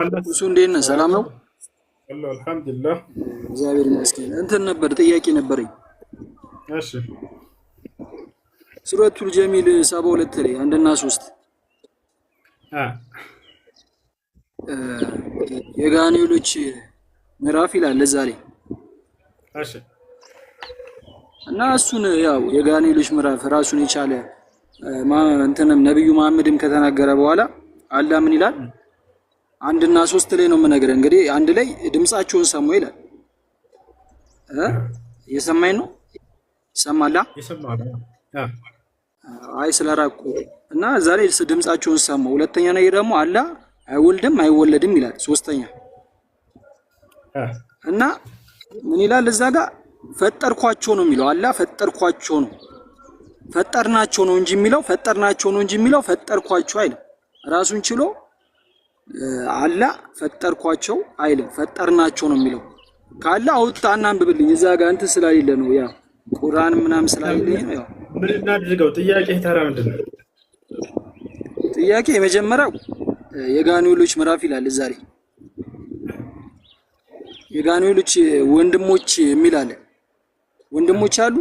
እሱ እንዴት ነህ? ሰላም ነው? አልሐምዱሊላህ እግዚአብሔር ይመስገን። እንትን ነበር ጥያቄ ነበረኝ። እሺ ሱረቱል ጀሚል 72 ላይ 1 እና 3 የጋኔሎች ምዕራፍ ይላል እዛ ላይ። እሺ እና እሱን ያው የጋኔሎች ምዕራፍ ራሱን የቻለ እንትንም ነብዩ መሐመድም ከተናገረ በኋላ አላህ ምን ይላል? 1 እና 3 ላይ ነው የምነግርህ። እንግዲህ 1 ላይ ድምጻቸውን ሰሙ ይላል። እየሰማኝ ነው? ይሰማላ? አይ ስለራቁ እና እዛ ላይ ድምጻቸውን ሰሙ። ሁለተኛ ላይ ደግሞ አላህ አይወልድም አይወለድም ይላል። ሶስተኛ እና ምን ይላል እዛ ጋር? ፈጠርኳቸው ነው የሚለው። አላህ ፈጠርኳቸው ነው ፈጠርናቸው ነው እንጂ የሚለው ፈጠርናቸው ነው እንጂ የሚለው ፈጠርኳቸው አይልም። ራሱን ችሎ አላህ ፈጠርኳቸው አይልም፣ ፈጠርናቸው ነው የሚለው። ካለ አውጣና አንብብልኝ እዛ ጋር እንትን ስላሌለ ነው፣ ያ ቁርአን ምናምን ስላሌለ ነው። ያው ምን እናድርገው? ጥያቄ ተራ ምንድን ነው? ጥያቄ የመጀመሪያው የጋኔሎች ምዕራፍ ይላል እዛ ላይ። የጋኔሎች ወንድሞች የሚል አለ። ወንድሞች አሉ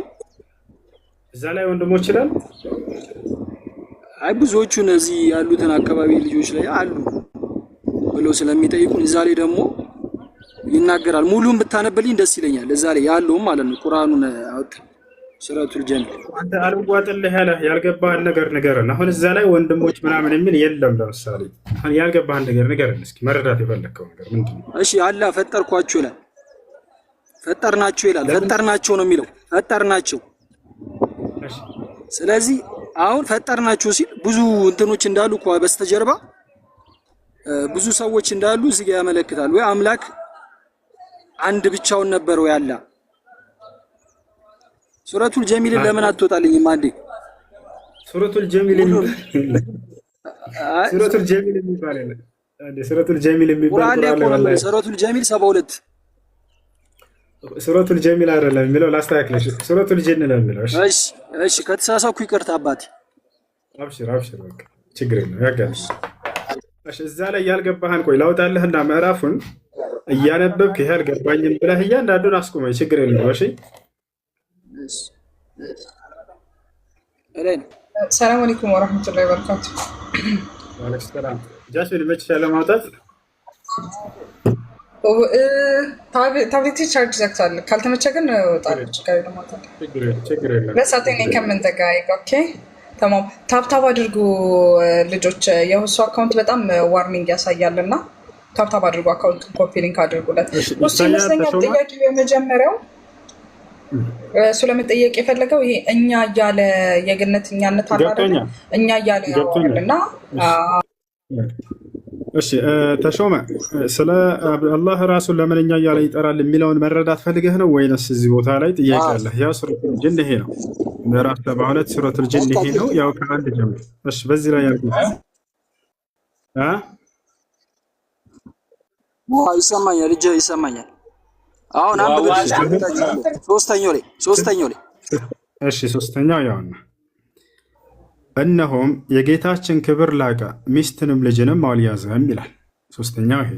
እዛ ላይ ወንድሞች ይላል። አይ ብዙዎቹ እነዚህ ያሉትን አካባቢ ልጆች ላይ አሉ ብለው ስለሚጠይቁን እዛ ላይ ደግሞ ይናገራል። ሙሉን ብታነብልኝ ደስ ይለኛል። እዛ ላይ ያለውም ማለት ነው። ቁርአኑን አውጥ ሱረቱል ጀሚል። አንተ አልዋጥልህ ያልገባህን ነገር ንገረን። አሁን እዛ ላይ ወንድሞች ምናምን የሚል የለም። ለምሳሌ አሁን ያልገባህን ነገር ንገረን እስኪ፣ መረዳት የፈለከው ነገር ምንድን ነው? እሺ አላህ ፈጠርኳቸው ይላል፣ ፈጠርናቸው ይላል። ፈጠርናቸው ነው የሚለው፣ ፈጠርናቸው። ስለዚህ አሁን ፈጠርናቸው ሲል ብዙ እንትኖች እንዳሉ እኮ በስተጀርባ ብዙ ሰዎች እንዳሉ እዚህ ጋር ያመለክታል። ወይ አምላክ አንድ ብቻውን ነበር ወይ አላ? ሱረቱል ጀሚል ለምን አትወጣልኝም አንዴ? ሱረቱል ጀሚል ሱረቱል ጀሚል የሚባል አንዴ ሱረቱል ጀሚል የሚባል ሱረቱል ጀሚል 72 ሱረቱል ጀሚል አይደለም የሚለው፣ ላስተካክለሽ። ሱረቱል ጀን ነው የሚለው። እሺ እሺ፣ ከተሳሳኩ ይቅርታ አባቴ። አብሽር አብሽር፣ በቃ ችግር የለም ያጋልሽ። እሺ እዛ ላይ ያልገባህን ቆይ ላውጣልህና ምዕራፉን እያነበብክ ይሄ አልገባኝም ብለህ እያንዳንዱን አስቁመኝ፣ ችግር የለም። እሺ ሰላም አለይኩም ወራህመቱላሂ ወበረካቱ። ወአለይኩም ሰላም። ጃስሚን መችሻለ ማውጣት ታብሌት ቻርጅ ዘግቷል። ካልተመቸ ግን እወጣለሁ። ችግር የለም። በሳቴን ከምን ተጋይ ኦኬ ተማም። ታብታብ አድርጉ ልጆች። የሁሱ አካውንት በጣም ዋርኒንግ ያሳያልና ታብታብ አድርጉ። አካውንቱን ኮፒ ሊንክ አድርጉለት። እሱ ይመስለኛል ጥያቄ የመጀመሪያው እሱ ለመጠየቅ የፈለገው ይሄ እኛ እያለ የገነት እኛነት አላደለ እኛ እያለ ያወራልና እሺ ተሾመ ስለ አላህ ራሱን ለምን እኛ እያለ ይጠራል የሚለውን መረዳት ፈልገህ ነው ወይንስ እዚህ ቦታ ላይ ጥያቄ አለ? ያው ሱረቱል ጅን ይሄ ነው፣ ምዕራፍ 72 ሱረቱል ጅን ይሄ ነው። ያው ከአንድ ጀምሮ እሺ፣ በዚህ ላይ ያልኩት ይሰማኛል፣ እጄ ይሰማኛል። አሁን አንብበሽ ሶስተኛው ላይ እሺ፣ ሶስተኛው ያውና እነሆም የጌታችን ክብር ላቀ ሚስትንም ልጅንም አልያዘም ይላል። ሶስተኛው ይሄ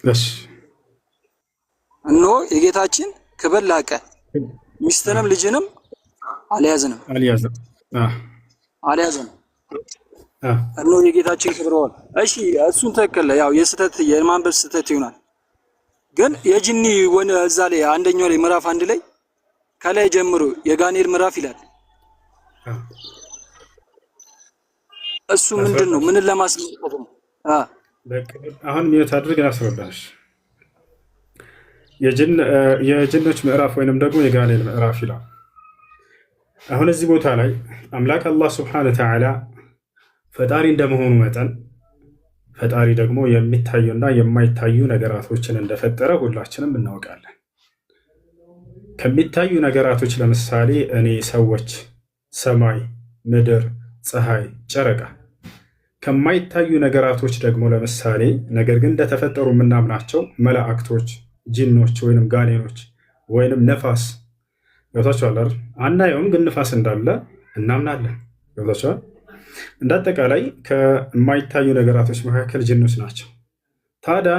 እሺ፣ እነሆ የጌታችን ክብር ላቀ ሚስትንም ልጅንም አልያዘንም። እነሆ የጌታችን ክብር ዋል። እሺ እሱን ተከለ ያው የስተት የማንበብ ስተት ይሆናል። ግን የጂኒ ወነ እዛ ላይ አንደኛው ላይ ምዕራፍ 1 ላይ ከላይ ጀምሮ የጋኔል ምዕራፍ ይላል። እሱ ምንድነው? ምንን ለማስመልከት ነው? አሁን ሚዩት አድርግ አስረዳሽ። የጅኖች ምዕራፍ ወይንም ደግሞ የጋኔል ምዕራፍ ይላል። አሁን እዚህ ቦታ ላይ አምላክ አላህ ሱብሓነሁ ወተዓላ ፈጣሪ እንደመሆኑ መጠን ፈጣሪ ደግሞ የሚታዩና የማይታዩ ነገራቶችን እንደፈጠረ ሁላችንም እናውቃለን። ከሚታዩ ነገራቶች ለምሳሌ እኔ፣ ሰዎች፣ ሰማይ፣ ምድር፣ ፀሐይ፣ ጨረቃ። ከማይታዩ ነገራቶች ደግሞ ለምሳሌ ነገር ግን እንደተፈጠሩ የምናምናቸው መላእክቶች፣ ጂኖች ወይንም ጋኔኖች ወይንም ነፋስ። ገብታችኋል አይደል? አናየውም ግን ንፋስ እንዳለ እናምናለን። ገብታችኋል? እንዳጠቃላይ ከማይታዩ ነገራቶች መካከል ጅኖች ናቸው። ታዲያ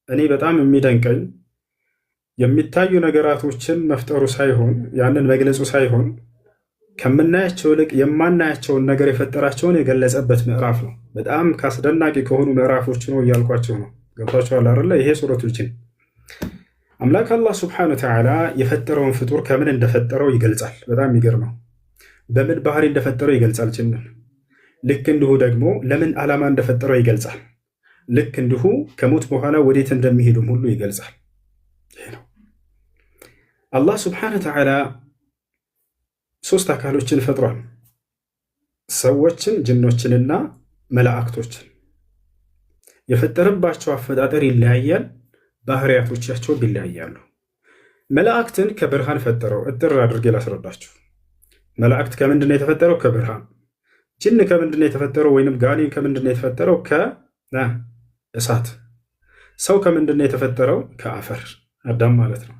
እኔ በጣም የሚደንቀኝ የሚታዩ ነገራቶችን መፍጠሩ ሳይሆን ያንን መግለጹ ሳይሆን ከምናያቸው ይልቅ የማናያቸውን ነገር የፈጠራቸውን የገለጸበት ምዕራፍ ነው። በጣም ከአስደናቂ ከሆኑ ምዕራፎች ነው እያልኳቸው ነው። ገብቷችኋል አይደለ? ይሄ ሱረቱል ጂን አምላክ አላህ ሱብሓነሁ ወተዓላ የፈጠረውን ፍጡር ከምን እንደፈጠረው ይገልጻል። በጣም የሚገርመው በምን ባህሪ እንደፈጠረው ይገልጻል ጅንን። ልክ እንዲሁ ደግሞ ለምን ዓላማ እንደፈጠረው ይገልጻል። ልክ እንዲሁ ከሞት በኋላ ወዴት እንደሚሄዱም ሁሉ ይገልጻል። ይሄ ነው አላህ ሱብሓነሁ ወተዓላ ሶስት አካሎችን ፈጥሯል። ሰዎችን፣ ጅኖችንና መላእክቶችን። የፈጠረባቸው አፈጣጠር ይለያያል፣ ባህሪያቶቻቸው ይለያያሉ። መላእክትን ከብርሃን ፈጠረው። እጥር አድርጌ ላስረዳችሁ። መላእክት ከምንድን ነው የተፈጠረው? ከብርሃን። ጅን ከምንድን ነው የተፈጠረው? ወይንም ጋኔን ከምንድን ነው የተፈጠረው? ከእሳት። ሰው ከምንድን ነው የተፈጠረው? ከአፈር፣ አዳም ማለት ነው።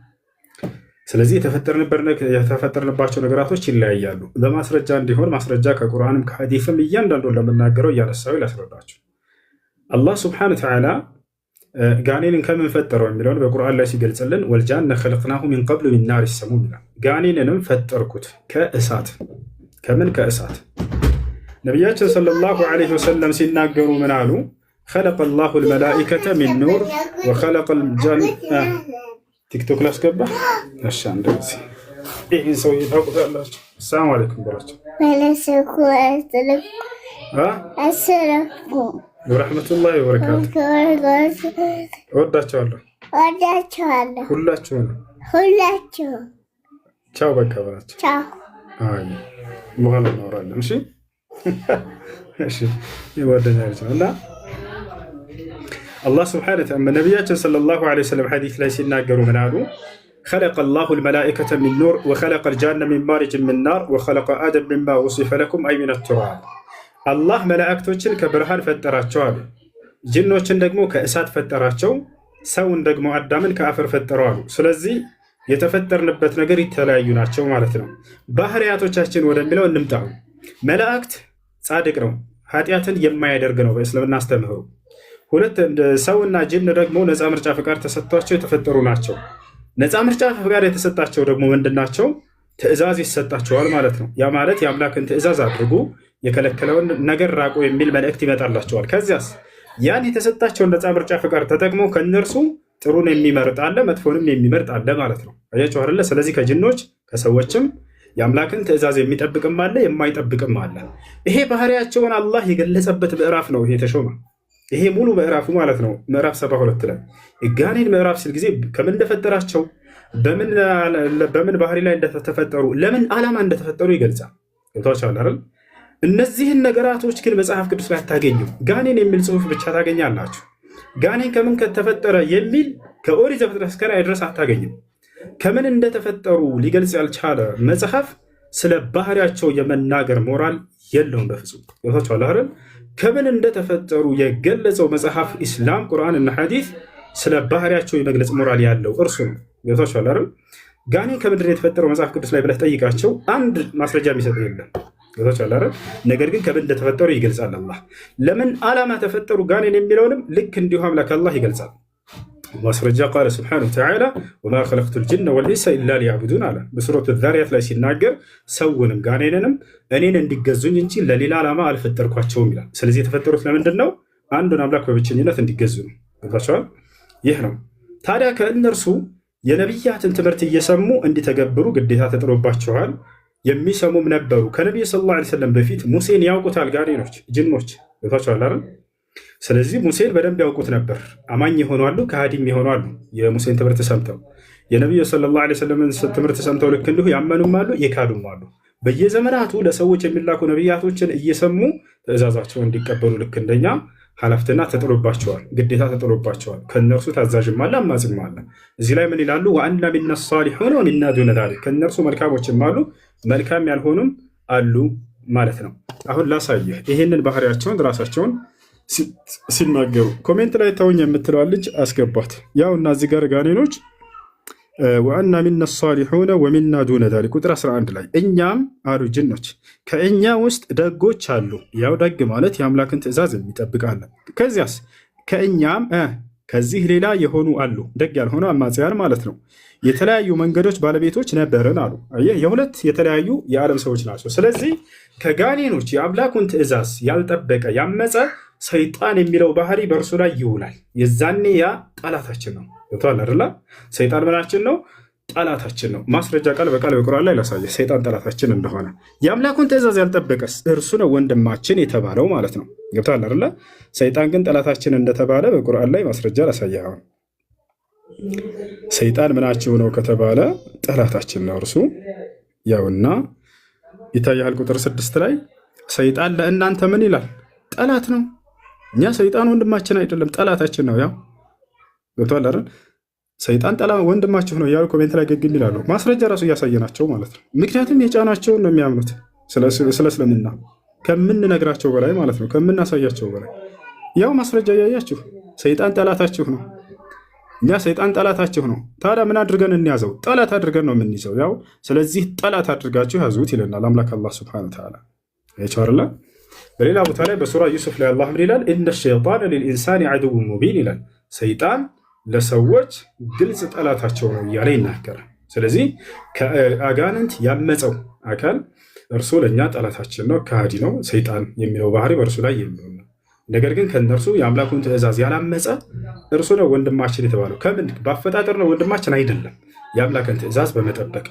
ስለዚህ የተፈጠርንባቸው ነገራቶች ይለያያሉ። በማስረጃ እንዲሆን ማስረጃ ከቁርአንም ከሐዲስም እያንዳንዱን ለምናገረው እያነሳው ላስረዳችሁ። አላህ ስብሐነሁ ወተዓላ ጋኔንን ከምን ፈጠረው የሚለውን በቁርአን ላይ ሲገልጽልን ወልጃነ ኸለቅናሁ ሚን ቀብሉ ሚን ናሪ ሰሙም ይላል። ጋኔንንም ፈጠርኩት ከእሳት። ከምን? ከእሳት። ነቢያችን ሰለላሁ ዐለይሂ ወሰለም ሲናገሩ ምን አሉ? ኸለቀ ላሁ ልመላኢከተ ሚን ኑር ወኸለቀ ልጃን ቲክቶክ ላስገባ። እሺ እንደዚህ ይህን ሰው ታውቁታላችሁ። ሰላም አለይኩም በላቸው። ወረሕመቱላሂ ወበረካቱ። እወዳቸዋለሁ ሁላችሁንም። ቻው በቃ በላቸው። አይ በኋላ እናወራለን። እሺ እሺ ይወደኛል እና አላህ ስብሐነሁ ወተዓላ ነቢያችን ሰለላሁ ዐለይሂ ወሰለም ሐዲስ ላይ ሲናገሩ ምን አሉ? ኸለቀ ላሁ ልመላኢከተ ሚን ኑር ወኸለቀ ልጃነ ሚን ማሪጅ ሚን ናር ወኸለቀ አደም ሚማ ወሲፈ ለኩም አይ ሚነ ቱራብ። አላህ መላእክቶችን ከብርሃን ፈጠራቸው አሉ። ጅኖችን ደግሞ ከእሳት ፈጠራቸው። ሰውን ደግሞ አዳምን ከአፈር ፈጠረው አሉ። ስለዚህ የተፈጠርንበት ነገር የተለያዩ ናቸው ማለት ነው። ባህሪያቶቻችን ወደሚለው እንምጣ። መላእክት ጻድቅ ነው፣ ኃጢአትን የማያደርግ ነው በእስልምና አስተምህሮ። ሁለት ሰውና ጅን ደግሞ ነፃ ምርጫ ፈቃድ ተሰጥቷቸው የተፈጠሩ ናቸው። ነፃ ምርጫ ፈቃድ የተሰጣቸው ደግሞ ምንድናቸው? ትእዛዝ ይሰጣቸዋል ማለት ነው። ያ ማለት የአምላክን ትእዛዝ አድርጉ፣ የከለከለውን ነገር ራቁ የሚል መልእክት ይመጣላቸዋል። ከዚያስ ያን የተሰጣቸውን ነፃ ምርጫ ፈቃድ ተጠቅሞ ከእነርሱ ጥሩን የሚመርጥ አለ፣ መጥፎንም የሚመርጥ አለ ማለት ነው። አያችሁ አይደለ? ስለዚህ ከጅኖች ከሰዎችም የአምላክን ትእዛዝ የሚጠብቅም አለ፣ የማይጠብቅም አለ። ይሄ ባህሪያቸውን አላህ የገለጸበት ምዕራፍ ነው ይሄ ተሾመ። ይሄ ሙሉ ምዕራፉ ማለት ነው። ምዕራፍ 72 ላይ ጋኔን ምዕራፍ ሲል ጊዜ ከምን እንደፈጠራቸው፣ በምን ባህሪ ላይ እንደተፈጠሩ፣ ለምን ዓላማ እንደተፈጠሩ ይገልጻል። ገብታችኋል አይደል? እነዚህን ነገራቶች ግን መጽሐፍ ቅዱስ ላይ አታገኙም። ጋኔን የሚል ጽሑፍ ብቻ ታገኛላችሁ። ጋኔን ከምን ከተፈጠረ የሚል ከኦሪት ዘፍጥረት እስከ ራዕይ ድረስ አታገኝም። ከምን እንደተፈጠሩ ሊገልጽ ያልቻለ መጽሐፍ ስለ ባህሪያቸው የመናገር ሞራል የለውም በፍጹም። ገብታችኋል አይደል? ከምን እንደተፈጠሩ የገለጸው መጽሐፍ ኢስላም፣ ቁርአን እና ሐዲስ ስለ ባህሪያቸው የመግለጽ ሞራል ያለው እርሱ ነው። ገብታችኋል አይደል? ጋኔን ከምንድን ነው የተፈጠረው መጽሐፍ ቅዱስ ላይ ብለህ ጠይቃቸው፣ አንድ ማስረጃ የሚሰጥ የለም። ገብታችኋል አይደል? ነገር ግን ከምን እንደተፈጠሩ ይገልጻል አላህ። ለምን ዓላማ ተፈጠሩ ጋኔን የሚለውንም ልክ እንዲሁ አምላክ አላህ ይገልጻል። ማስረጃ ቃለ ስብሐነሁ ወተዓላ ወማ ኸለቅቱል ጂነ ወልኢንሰ ኢላ ሊያዕቡዱን አለ በሱረቱ ዛሪያት ላይ ሲናገር ሰውንም ጋኔንንም እኔን እንዲገዙኝ እንጂ ለሌላ ዓላማ አልፈጠርኳቸውም ይላል። ስለዚህ የተፈጠሩት ለምንድን ነው? አንዱን አምላክ በብቸኝነት እንዲገዙ ነው። ገብታችኋል? ይህ ነው። ታዲያ ከእነርሱ የነቢያትን ትምህርት እየሰሙ እንዲተገብሩ ግዴታ ተጥሎባቸዋል። የሚሰሙም ነበሩ። ከነቢዩ ሰለላሁ ዐለይሂ ወሰለም በፊት ሙሴን ያውቁታል ጋኔኖች፣ ጅኖች። ገብታችኋል አይደል? ስለዚህ ሙሴን በደንብ ያውቁት ነበር። አማኝ የሆኗሉ፣ ከሃዲም የሆኗሉ። የሙሴን ትምህርት ሰምተው የነቢዩ ሰለላሁ ዐለይሂ ወሰለም ትምህርት ሰምተው ልክ እንዲሁ ያመኑም አሉ፣ የካዱም አሉ። በየዘመናቱ ለሰዎች የሚላኩ ነቢያቶችን እየሰሙ ትእዛዛቸውን እንዲቀበሉ ልክ እንደኛ ኃላፊነትና ተጥሎባቸዋል፣ ግዴታ ተጥሎባቸዋል። ከእነርሱ ታዛዥም አለ፣ አማጽም አለ። እዚህ ላይ ምን ይላሉ? ወአና ሚና ሳሊሑን ወሚና ዱነ ዛሊክ፣ ከእነርሱ መልካሞችም አሉ፣ መልካም ያልሆኑም አሉ ማለት ነው። አሁን ላሳየህ ይሄንን ባህሪያቸውን ራሳቸውን ሲናገሩ። ኮሜንት ላይ ተውኝ የምትለዋል ልጅ አስገባት። ያው እና እዚህ ጋር ጋኔኖች ወአና ሚና ሳሊሑነ ወሚና ዱነ ዛሊክ ቁጥር 11 ላይ እኛም አሉ ጅኖች ከእኛ ውስጥ ደጎች አሉ። ያው ደግ ማለት የአምላክን ትእዛዝ የሚጠብቃለን። ከዚያስ ከእኛም ከዚህ ሌላ የሆኑ አሉ፣ ደግ ያልሆኑ አማጽያን ማለት ነው። የተለያዩ መንገዶች ባለቤቶች ነበርን አሉ። የሁለት የተለያዩ የዓለም ሰዎች ናቸው። ስለዚህ ከጋኔኖች የአምላኩን ትእዛዝ ያልጠበቀ ያመፀ ሰይጣን የሚለው ባህሪ በእርሱ ላይ ይውላል። የዛኔ ያ ጠላታችን ነው። ገብቶሃል አይደል? ሰይጣን ምናችን ነው? ጠላታችን ነው። ማስረጃ ቃል በቃል በቁርአን ላይ ላሳየ ሰይጣን ጠላታችን እንደሆነ። የአምላኩን ትእዛዝ ያልጠበቀስ እርሱ ነው ወንድማችን የተባለው ማለት ነው። ገብቶሃል አይደል? ሰይጣን ግን ጠላታችን እንደተባለ በቁርአን ላይ ማስረጃ ላሳየ። አሁን ሰይጣን ምናችሁ ነው ከተባለ ጠላታችን ነው እርሱ። ያውና ይታያል ቁጥር 6 ላይ ሰይጣን ለእናንተ ምን ይላል? ጠላት ነው። እኛ ሰይጣን ወንድማችን አይደለም ጠላታችን ነው። ያው ገብቶሃል አይደል? ሰይጣን ወንድማችሁ ነው እያሉ ኮሜንት ላይ ገግም ይላሉ። ማስረጃ ራሱ እያሳየናቸው ማለት ነው። ምክንያቱም የጫናቸውን ነው የሚያምኑት ስለ እስልምና ከምንነግራቸው በላይ ማለት ነው፣ ከምናሳያቸው በላይ። ያው ማስረጃ እያያችሁ ሰይጣን ጠላታችሁ ነው፣ እኛ ሰይጣን ጠላታችሁ ነው። ታዲያ ምን አድርገን እንያዘው? ጠላት አድርገን ነው የምንይዘው። ያው ስለዚህ ጠላት አድርጋችሁ ያዙት ይለናል አምላክ አላህ ሱብሓነሁ ወተዓላ። አይቻርላ በሌላ ቦታ ላይ በሱራ ዩሱፍ ላይ አላህ ምን ይላል? ኢነ ሸይጣነ ሊልኢንሳኒ ዐዱውን ሙቢን ይላል። ሰይጣን ለሰዎች ግልጽ ጠላታቸው ነው እያለ ይናገራል። ስለዚህ ከአጋንንት ያመፀው አካል እርሱ ለእኛ ጠላታችን ነው፣ ከሃዲ ነው። ሰይጣን የሚለው ባህሪ በእርሱ ላይ የሚሆን ነው። ነገር ግን ከእነርሱ የአምላኩን ትእዛዝ ያላመፀ እርሱ ነው ወንድማችን የተባለው። ከምን በአፈጣጠር ነው ወንድማችን አይደለም፣ የአምላክን ትእዛዝ በመጠበቅ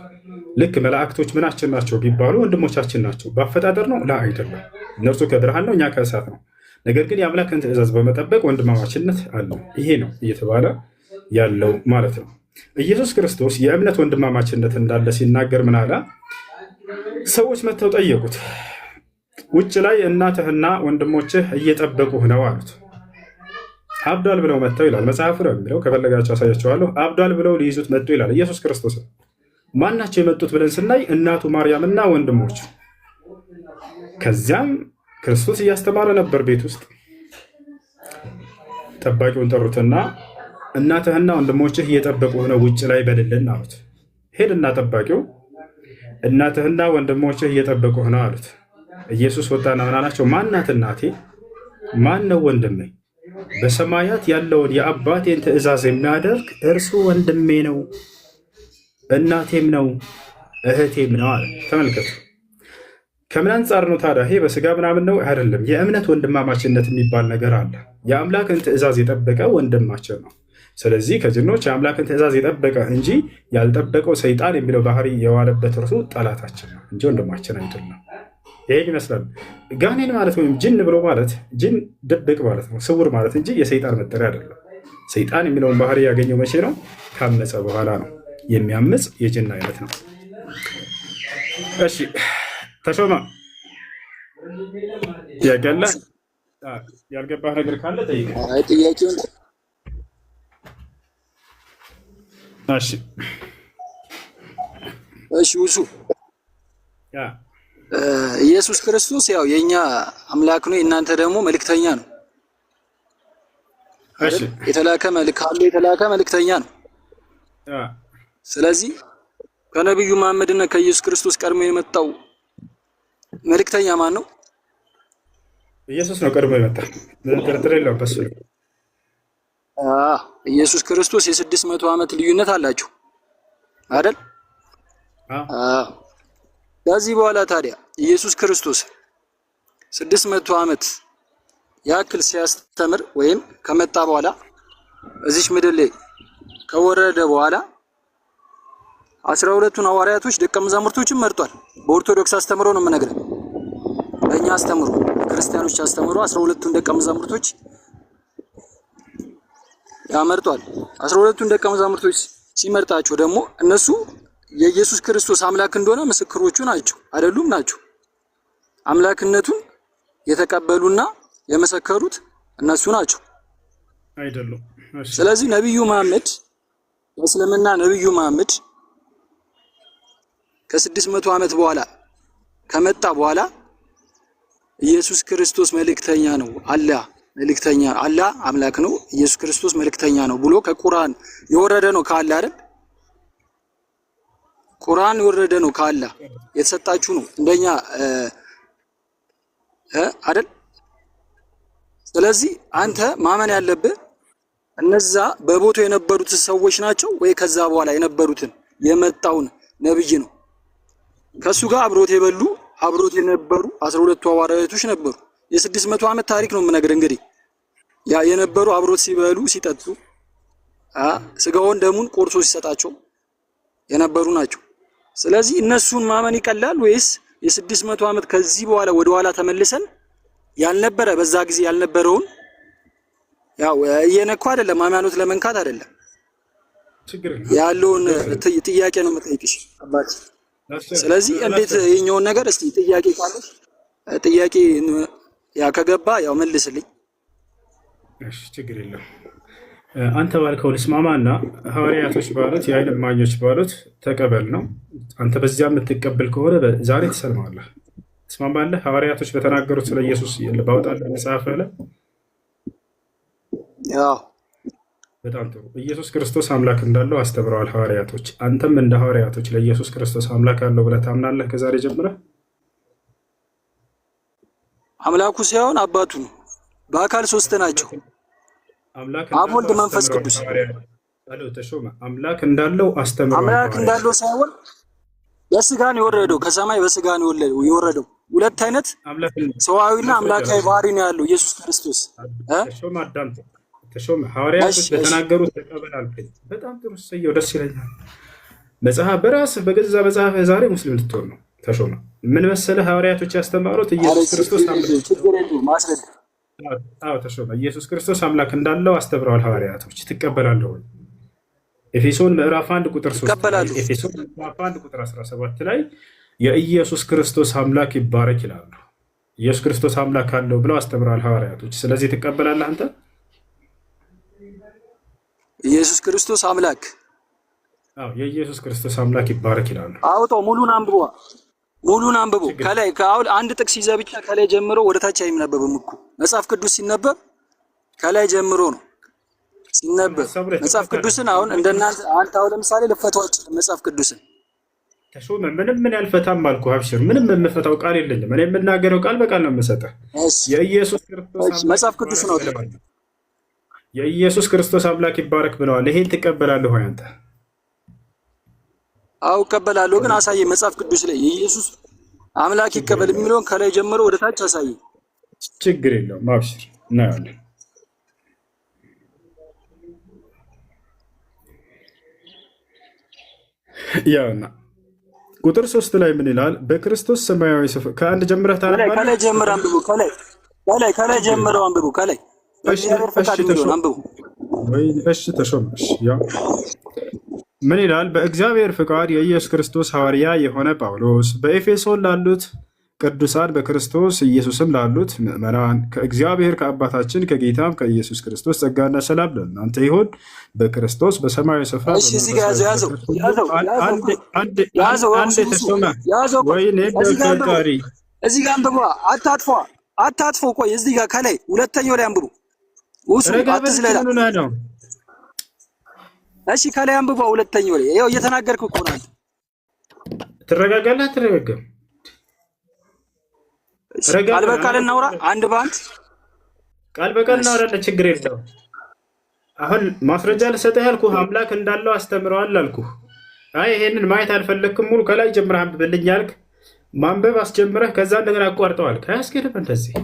ልክ መላእክቶች ምናችን ናቸው ቢባሉ ወንድሞቻችን ናቸው። በአፈጣጠር ነው ላ አይደለም። እነርሱ ከብርሃን ነው፣ እኛ ከእሳት ነው። ነገር ግን የአምላክን ትእዛዝ በመጠበቅ ወንድማማችነት አለው። ይሄ ነው እየተባለ ያለው ማለት ነው። ኢየሱስ ክርስቶስ የእምነት ወንድማማችነት እንዳለ ሲናገር ምን አለ? ሰዎች መጥተው ጠየቁት። ውጭ ላይ እናትህና ወንድሞችህ እየጠበቁህ ነው አሉት። አብዷል ብለው መጥተው ይላል መጽሐፉ ነው የሚለው። ከፈለጋቸው አሳያቸዋለሁ። አብዷል ብለው ሊይዙት መጡ ይላል ኢየሱስ ክርስቶስ። ማናቸው የመጡት ብለን ስናይ እናቱ ማርያምና ወንድሞቹ። ከዚያም ክርስቶስ እያስተማረ ነበር ቤት ውስጥ። ጠባቂውን ጠሩትና እናትህና ወንድሞችህ እየጠበቁህ ነው ውጭ ላይ በልልን አሉት። ሄድና ጠባቂው እናትህና ወንድሞችህ እየጠበቁህ ነው አሉት። ኢየሱስ ወጣና ምን አላቸው? ማናት እናቴ? ማን ነው ወንድሜ? በሰማያት ያለውን የአባቴን ትእዛዝ የሚያደርግ እርሱ ወንድሜ ነው፣ እናቴም ነው፣ እህቴም ነው አለ። ተመልከቱ። ከምን አንጻር ነው ታዲያ? ይሄ በስጋ ምናምን ነው አይደለም። የእምነት ወንድማማችነት የሚባል ነገር አለ። የአምላክን ትእዛዝ የጠበቀ ወንድማችን ነው። ስለዚህ ከጅኖች የአምላክን ትእዛዝ የጠበቀ እንጂ ያልጠበቀው ሰይጣን የሚለው ባህሪ የዋለበት እርሱ ጠላታችን ነው እንጂ ወንድማችን አይደለም። ይሄን ይመስላል። ጋኔን ማለት ወይም ጅን ብሎ ማለት ጅን ድብቅ ማለት ነው፣ ስውር ማለት እንጂ የሰይጣን መጠሪያ አይደለም። ሰይጣን የሚለውን ባህሪ ያገኘው መቼ ነው? ካመፀ በኋላ ነው። የሚያምፅ የጅን አይነት ነው። እሺ ተሾመ ያገለ ያልገባህ ነገር ካለ ጠይቅ። አይ ጥያቄውን እሺ ውሱ ኢየሱስ ክርስቶስ ያው የኛ አምላክ ነው፣ እናንተ ደግሞ መልእክተኛ ነው። እሺ የተላከ መልእክተኛ ነው። ስለዚህ ከነብዩ መሐመድና ከኢየሱስ ክርስቶስ ቀድሞ የመጣው መልእክተኛ ማን ነው? ኢየሱስ ነው ቀድሞ የመጣው። ጥርጥር የለውም በሱ። ኢየሱስ ክርስቶስ የ600 ዓመት ልዩነት አላቸው አይደል? ከዚህ በኋላ ታዲያ ኢየሱስ ክርስቶስ 600 ዓመት ያክል ሲያስተምር ወይም ከመጣ በኋላ እዚች ምድር ላይ ከወረደ በኋላ 12ቱን ሐዋርያቶች ደቀ መዛሙርቶችን መርጧል። በኦርቶዶክስ አስተምሮ ነው የምነግርህ። በእኛ አስተምሮ ክርስቲያኖች አስተምሮ 12ቱን ደቀ መዛሙርቶች ያመርጧል። 12ቱን ደቀ መዛሙርቶች ሲመርጣቸው ደግሞ እነሱ የኢየሱስ ክርስቶስ አምላክ እንደሆነ ምስክሮቹ ናቸው አይደሉም? ናቸው። አምላክነቱን የተቀበሉና የመሰከሩት እነሱ ናቸው አይደሉም? ስለዚህ ነብዩ መሐመድ የእስልምና ነብዩ መሐመድ ከ600 ዓመት በኋላ ከመጣ በኋላ ኢየሱስ ክርስቶስ መልእክተኛ ነው፣ አላህ አምላክ ነው፣ ኢየሱስ ክርስቶስ መልእክተኛ ነው ብሎ ከቁርአን የወረደ ነው ካለ አይደል? ቁርአን የወረደ ነው ከአላህ የተሰጣችሁ ነው እንደኛ አይደል? ስለዚህ አንተ ማመን ያለብህ እነዛ በቦታው የነበሩት ሰዎች ናቸው ወይ ከዛ በኋላ የነበሩትን የመጣውን ነብይ ነው። ከሱ ጋር አብሮት የበሉ አብሮት የነበሩ 12ቱ ሐዋርያቶች ነበሩ። የ600 ዓመት ታሪክ ነው የምነግርህ። እንግዲህ ያ የነበሩ አብሮት ሲበሉ ሲጠጡ ስጋውን ደሙን ቆርሶ ሲሰጣቸው የነበሩ ናቸው። ስለዚህ እነሱን ማመን ይቀላል ወይስ የ600 ዓመት ከዚህ በኋላ ወደ ኋላ ተመልሰን ያልነበረ በዛ ጊዜ ያልነበረውን ያው የነኩ አይደለም ሃይማኖት ለመንካት አይደለም ያለውን ጥያቄ ነው የምጠይቅሽ አባቴ። ስለዚህ እንዴት የኛውን ነገር እስቲ ጥያቄ ካለሽ ጥያቄ ያ ከገባ ያው መልስልኝ። እሺ ችግር የለም። አንተ ባልከው ልስማማና ሐዋርያቶች ባሉት የዓይን እማኞች ባሉት ተቀበል ነው። አንተ በዚያ የምትቀበል ከሆነ ዛሬ ትሰልማለህ። ትስማማለህ? ሐዋርያቶች በተናገሩት ስለ ኢየሱስ ባወጣልህ መጽሐፍ ላይ ያው በጣም ጥሩ። ኢየሱስ ክርስቶስ አምላክ እንዳለው አስተምረዋል ሐዋርያቶች። አንተም እንደ ሐዋርያቶች ለኢየሱስ ክርስቶስ አምላክ አለው ብለህ ታምናለህ? ከዛሬ ጀምረህ አምላኩ ሳይሆን አባቱ ነው። በአካል ሶስት ናቸው። አብ ወልድ መንፈስ ቅዱስ ተሾመ አምላክ እንዳለው አስተምረዋል። አምላክ እንዳለው ሳይሆን በስጋ ነው የወረደው፣ ከሰማይ በስጋ ነው የወረደው። ሁለት አይነት ሰዋዊና አምላካዊ ባህሪ ነው ያለው ኢየሱስ ክርስቶስ። ተሾመ አዳምጥ። ተሾመ ሐዋርያቶች በተናገሩት ተቀበል አልከኝ። በጣም ጥሩ ሰየው፣ ደስ ይለኛል። መጽሐፍ በራስህ በገዛ መጽሐፍህ ዛሬ ሙስሊም ልትሆን ነው። ተሾመ ምን መሰለህ ሐዋርያቶች ያስተማሩት ኢየሱስ ክርስቶስ ማስረድ። አዎ ተሾመ ኢየሱስ ክርስቶስ አምላክ እንዳለው አስተምረዋል ሐዋርያቶች። ትቀበላለህ ወይ? ኤፌሶን ምዕራፍ 1 ቁጥር 3 ኤፌሶን ምዕራፍ 1 ቁጥር 17 ላይ የኢየሱስ ክርስቶስ አምላክ ይባረክ ይላሉ። ኢየሱስ ክርስቶስ አምላክ አለው ብለው አስተምረዋል ሐዋርያቶች። ስለዚህ ትቀበላለህ አንተ? ኢየሱስ ክርስቶስ አምላክ የኢየሱስ ክርስቶስ አምላክ ይባረክ ይላሉ። አውጣው ሙሉን አንብቦ ከላይ ከአሁን አንድ ጥቅስ ይዘህ ብቻ ከላይ ጀምሮ ወደ ታች አይነበብም እኮ መጽሐፍ ቅዱስ ሲነበብ ከላይ ጀምሮ ነው ሲነበብ። መጽሐፍ ቅዱስን አሁን እንደናንተ አንተ አሁን ለምሳሌ ልፈታዎች መጽሐፍ ቅዱስን ተሾመ ምን ያልፈታም አልኩህ። አብሽር ምንም የምፈታው ቃል የለኝም። እኔ የምናገረው ቃል በቃል ነው የምሰጠህ። የኢየሱስ ክርስቶስ መጽሐፍ ቅዱስ ነው የኢየሱስ ክርስቶስ አምላክ ይባረክ ብለዋል። ይሄን ትቀበላለህ ወይ አንተ? አው እቀበላለሁ፣ ግን አሳየኝ መጽሐፍ ቅዱስ ላይ የኢየሱስ አምላክ ይቀበል የሚለውን ከላይ ጀምሮ ወደ ታች አሳየኝ። ችግር የለውም አብሽር እናያለን። ያውና ቁጥር 3 ላይ ምን ይላል? በክርስቶስ ሰማያዊ ስፍራ ከአንድ ጀምረህ ታነባለህ። ከላይ ጀምረህ አንብቡ። ከላይ ጀምረው አንብቡ። ከላይ እሺ ተሾመ። ያው ምን ይላል? በእግዚአብሔር ፍቃድ የኢየሱስ ክርስቶስ ሐዋርያ የሆነ ጳውሎስ በኤፌሶን ላሉት ቅዱሳን በክርስቶስ ኢየሱስም ላሉት ምዕመናን ከእግዚአብሔር ከአባታችን ከጌታም ከኢየሱስ ክርስቶስ ጸጋና ሰላም ለእናንተ ይሁን። በክርስቶስ በሰማያዊ ስፍራ እዚህ ጋር አንብቡ። አታጥፎ ቆይ፣ እዚህ ጋር ከላይ ሁለተኛው ላይ አንብቡ። እሺ ከላይ አንብቡ። ሁለተኛው ላይ ይኸው እየተናገርኩ እኮ ነው። ትረጋጋለህ? አትረጋጋም? ቃል በቃል እናውራ፣ አንድ በአንድ ቃል በቃል እናውራለን። ችግር የለውም። አሁን ማስረጃ ልሰጥህ ያልኩህ አምላክ እንዳለው አስተምረዋል አልኩህ። አይ ይሄንን ማየት አልፈለግክም፣ ሙሉ ከላይ ጀምረህ አንብብልኝ ያልክ ማንበብ አስጀምረህ ከዛ እንደገና አቋርጠዋል። ከያስኬድም እንደዚህ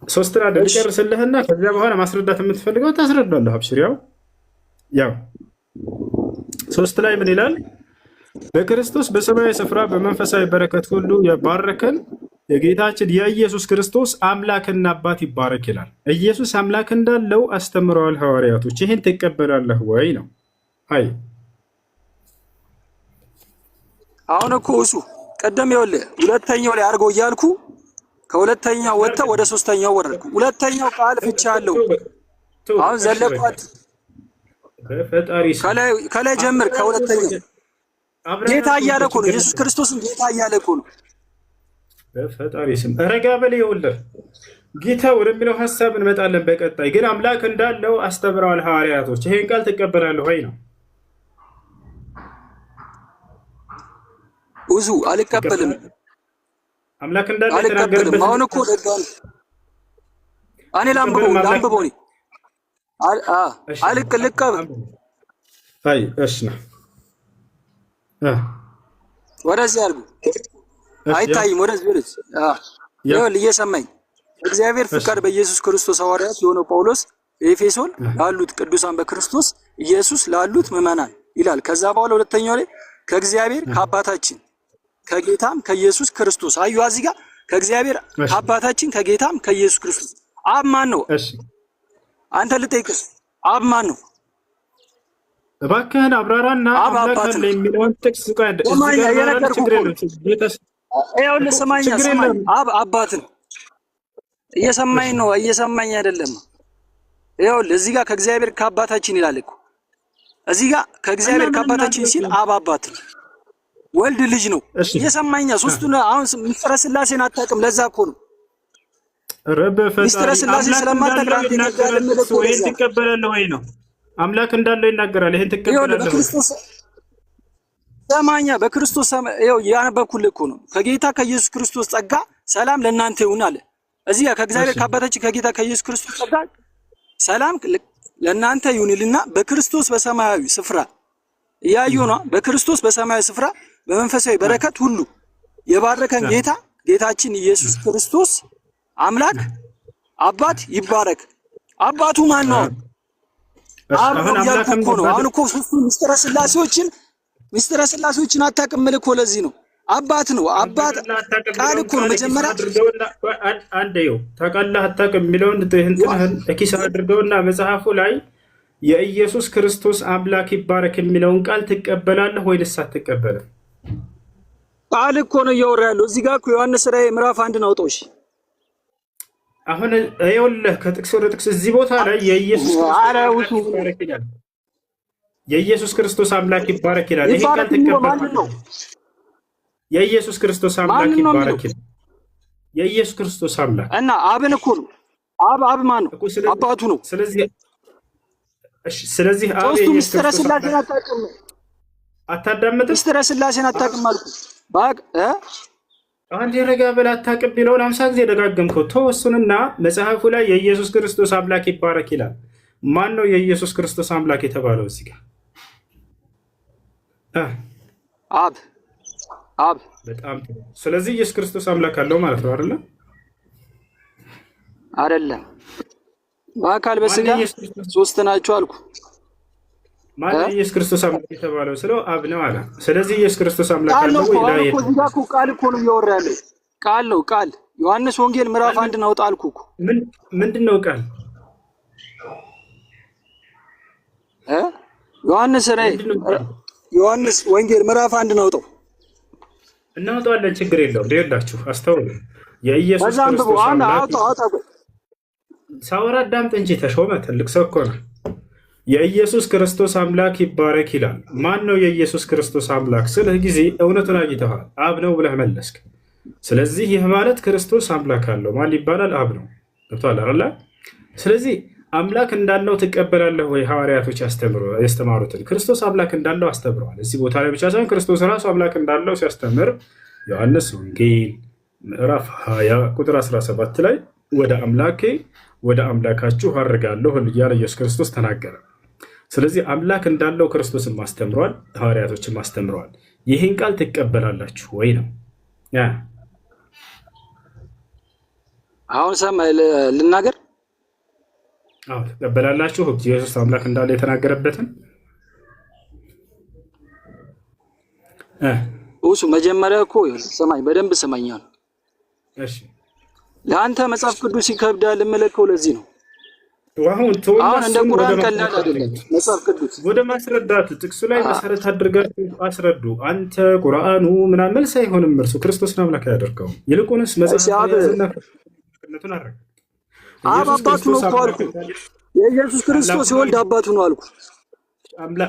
ሶስት ራድ ልጨርስልህና ከዚያ በኋላ ማስረዳት የምትፈልገው ታስረዳለህ። አብሽር። ያው 3 ላይ ምን ይላል? በክርስቶስ በሰማያዊ ስፍራ በመንፈሳዊ በረከት ሁሉ የባረከን የጌታችን የኢየሱስ ክርስቶስ አምላክና አባት ይባረክ ይላል። ኢየሱስ አምላክ እንዳለው አስተምረዋል ሐዋርያቶች። ይህን ትቀበላለህ ወይ ነው? አይ አሁን እኮ እሱ ቀደም ይኸውልህ ሁለተኛው ላይ አድርገው እያልኩ ከሁለተኛው ወጥተህ ወደ ሶስተኛው ወረድኩ። ሁለተኛው ቃል ፍቻ አለው። አሁን ዘለቋት ከላይ ጀምር። ከሁለተኛው ጌታ እያለ እኮ ነው። ኢየሱስ ክርስቶስን ጌታ እያለ እኮ ነው። በፈጣሪ ስም ረጋ በል። ይኸውልህ ጌታ ወደሚለው ሀሳብ እንመጣለን በቀጣይ። ግን አምላክ እንዳለው አስተምረዋል ሐዋርያቶች። ይሄን ቃል ትቀበላለህ ወይ ነው? ውሱ አልቀበልም አምላክ እንዳለ አልቀበልም። የተናገረበት አሁን እኮ እኔ ላንብበው እኔ ልቀበል። አይ እሺ ነው ወደዚህ አልኩ አይታይም። ወደዚህ ይኸውልህ እየሰማኝ እግዚአብሔር ፍቃድ በኢየሱስ ክርስቶስ ሐዋርያት የሆነው ጳውሎስ በኤፌሶን ላሉት ቅዱሳን በክርስቶስ ኢየሱስ ላሉት ምዕመናን ይላል። ከዛ በኋላ ሁለተኛው ላይ ከእግዚአብሔር ከአባታችን ከጌታም ከኢየሱስ ክርስቶስ አዩ እዚህ ጋር ከእግዚአብሔር ከአባታችን ከጌታም ከኢየሱስ ክርስቶስ አብ ማን ነው? እሺ አንተ ልጠይቅህ አብ ማን ነው? እባክህን አብራራና አምላክ አለ የሚለውን ጥቅስ ጋር ስማኝ አብ አባት ነው። እየሰማኝ ነው? እየሰማኝ አይደለም? ይኸውልህ እዚህ ጋር ከእግዚአብሔር ከአባታችን ይላል እኮ እዚህ ጋር ከእግዚአብሔር ከአባታችን ሲል አብ አባት ነው፣ ወልድ ልጅ ነው። እየሰማኝ ሶስቱን አሁን ምስጢረ ሥላሴን አታውቅም። ለዛ እኮ ነው ምስጢረ ሥላሴ ስለማታውቅ ይሄን ትቀበላለህ ወይ ነው? አምላክ እንዳለው ይናገራል። ይሄን ትቀበላለህ ወይ? ሰማኛ በክርስቶስ ይኸው ያነበብኩልህ እኮ ነው። ከጌታ ከኢየሱስ ክርስቶስ ጸጋ ሰላም ለእናንተ ይሁን አለ። እዚህ ጋር ከእግዚአብሔር ከአባታችን ከጌታ ከኢየሱስ ክርስቶስ ጸጋ ሰላም ለእናንተ ይሁንልና በክርስቶስ በሰማያዊ ስፍራ እያዩ ነው። በክርስቶስ በሰማያዊ ስፍራ በመንፈሳዊ በረከት ሁሉ የባረከን ጌታ ጌታችን ኢየሱስ ክርስቶስ አምላክ አባት ይባረክ። አባቱ ማን ነው? አሁን ያልኩህ ነው። አሁን እኮ ሶስቱ ምስጢረ ሥላሴዎችን አታውቅም እኮ ለዚህ ነው አባት ነው። አባት ቃል እኮ ነው። መጀመሪያ አንድ ይኸው ታውቃለህ አታውቅም የሚለውን እንትህን ኪስ አድርገውና መጽሐፉ ላይ የኢየሱስ ክርስቶስ አምላክ ይባረክ የሚለውን ቃል ትቀበላለህ ወይስ አትቀበልም? ቃል እኮ ነው እያወራ ያለው። እዚህ ጋር እኮ ዮሐንስ ራዕይ ምዕራፍ 1 ነው አውጣው። እሺ አሁን ይኸውልህ ከጥቅስ ወደ ጥቅስ እዚህ ቦታ ላይ የኢየሱስ ክርስቶስ አምላክ ይባረክ ይላል። ይሄ ቃል ትቀበላለህ? የኢየሱስ ክርስቶስ አምላክ ይባረክ ይላል። የኢየሱስ ክርስቶስ አምላክ እና አብን እኮ ነው። አብ ማን ነው? አባቱ ነው። ስለዚህ አብ ምስጢረ ሥላሴን አታውቅም። አታዳምጥም? ምስጢረ ሥላሴን አታውቅም አልኩ። አንድ ረጋ በል አታውቅም ቢለውን 50 ጊዜ ደጋገምከው። ተወሱንና መጽሐፉ ላይ የኢየሱስ ክርስቶስ አምላክ ይባረክ ይላል። ማን ነው የኢየሱስ ክርስቶስ አምላክ የተባለው እዚህ ጋር? አብ። በጣም ጥሩ። ስለዚህ ኢየሱስ ክርስቶስ አምላክ አለው ማለት ነው አይደለ? አይደለም። በአካል በስጋ ሶስት ናቸው አልኩ። ማን ኢየሱስ ክርስቶስ አምላክ የተባለው ስለው አብ ነው አለ። ስለዚህ ኢየሱስ ክርስቶስ አምላክ አለው ወይ? ቃል እኮ ነው እያወራ ያለው። ቃል ነው ቃል። ዮሐንስ ወንጌል ምዕራፍ 1 ነው አውጣ አልኩ እኮ። ምንድነው ቃል? ዮሐንስ ወንጌል ምዕራፍ 1 ነው አውጣው። እናውጣለን፣ ችግር የለውም። ይኸውላችሁ አስተውሉ። የኢየሱስ ክርስቶስ አምላክ ሳወራ አዳምጥ እንጂ ተሾመ፣ ትልቅ ሰው እኮ ነው። የኢየሱስ ክርስቶስ አምላክ ይባረክ ይላል። ማን ነው የኢየሱስ ክርስቶስ አምላክ ስልህ ጊዜ እውነቱን አግኝተዋል። አብ ነው ብለህ መለስክ። ስለዚህ ይህ ማለት ክርስቶስ አምላክ አለው። ማን ይባላል? አብ ነው። ገብቶሃል አይደል? ስለዚህ አምላክ እንዳለው ትቀበላለህ ወይ? ሐዋርያቶች ያስተማሩትን ክርስቶስ አምላክ እንዳለው አስተምረዋል። እዚህ ቦታ ላይ ብቻ ሳይሆን ክርስቶስ ራሱ አምላክ እንዳለው ሲያስተምር ዮሐንስ ወንጌል ምዕራፍ 20 ቁጥር 17 ላይ ወደ አምላካችሁ አድርጋለሁ እያለ ኢየሱስ ክርስቶስ ተናገረ። ስለዚህ አምላክ እንዳለው ክርስቶስን ማስተምረዋል፣ ሐዋርያቶችን ማስተምረዋል። ይህን ቃል ትቀበላላችሁ ወይ ነው? አሁን ሰማይ ልናገር። አዎ ትቀበላላችሁ ኢየሱስ አምላክ እንዳለ የተናገረበትን እሱ መጀመሪያ እኮ ሰማይ በደንብ ሰማኛል። እሺ ለአንተ መጽሐፍ ቅዱስ ይከብዳል የምልከው ለዚህ ነው። አሁን እንደ ቁርአን ቀላል አይደለም መጽሐፍ ቅዱስ። ወደ ማስረዳት ጥቅሱ ላይ መሰረት አድርጋችሁ አስረዱ። አንተ ቁርአኑ ምናምን መልስ አይሆንም። እርሱ ክርስቶስን አምላክ ያደርገው ይልቁንስ መጽሐፍ ያዘነቱን አረጋግጥ። አባቱ ነው እኮ አልኩ። የኢየሱስ ክርስቶስ የወልድ አባቱ ነው አልኩ።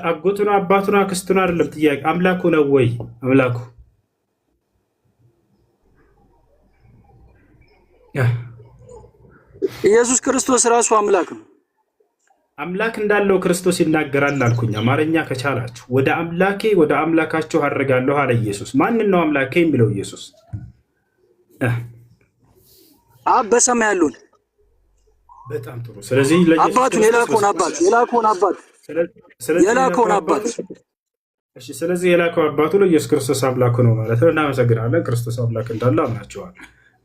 አጎቱ ነው አባቱ ነው አክስቱ ነው አይደለም ጥያቄ። አምላኩ ነው ወይ? አምላኩ ኢየሱስ ክርስቶስ ራሱ አምላክ ነው። አምላክ እንዳለው ክርስቶስ ይናገራል አልኩኝ። አማርኛ ከቻላችሁ ወደ አምላኬ ወደ አምላካችሁ አድርጋለሁ አለ ኢየሱስ። ማንን ነው አምላኬ የሚለው ኢየሱስ? አብ በሰማይ ያለውን። በጣም ጥሩ። ስለዚህ አባቱን የላከውን አባት እሺ፣ ስለዚህ የላከው አባቱ ለኢየሱስ ክርስቶስ አምላኩ ነው ማለት ነው። እናመሰግናለን። ክርስቶስ አምላክ እንዳለ አምናችኋል።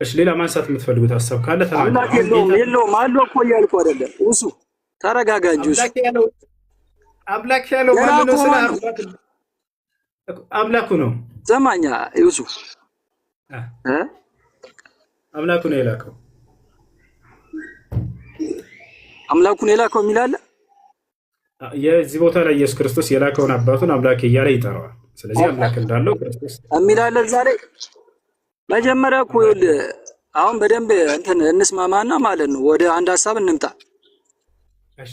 እሺ፣ ሌላ ማንሳት የምትፈልጉት ሀሳብ ካለ አምላክ የለውም አለው እኮ እያልኩ አይደለም። እሱ ተረጋጋ እንጂ አምላክ ያለው ማን ነው? ስለ አምላኩ ነው። ዘማኛ ይውሱ አምላኩ ነው የላከው። አምላኩ ነው የላከው የሚል አለ። የዚህ ቦታ ላይ ኢየሱስ ክርስቶስ የላከውን አባቱን አምላክ እያለ ይጠራዋል። ስለዚህ አምላክ እንዳለው ክርስቶስ የሚል አለ። ዛሬ መጀመሪያ እኮ አሁን በደንብ እንትን እንስማማና ማለት ነው ወደ አንድ ሀሳብ እንምጣ። እሺ፣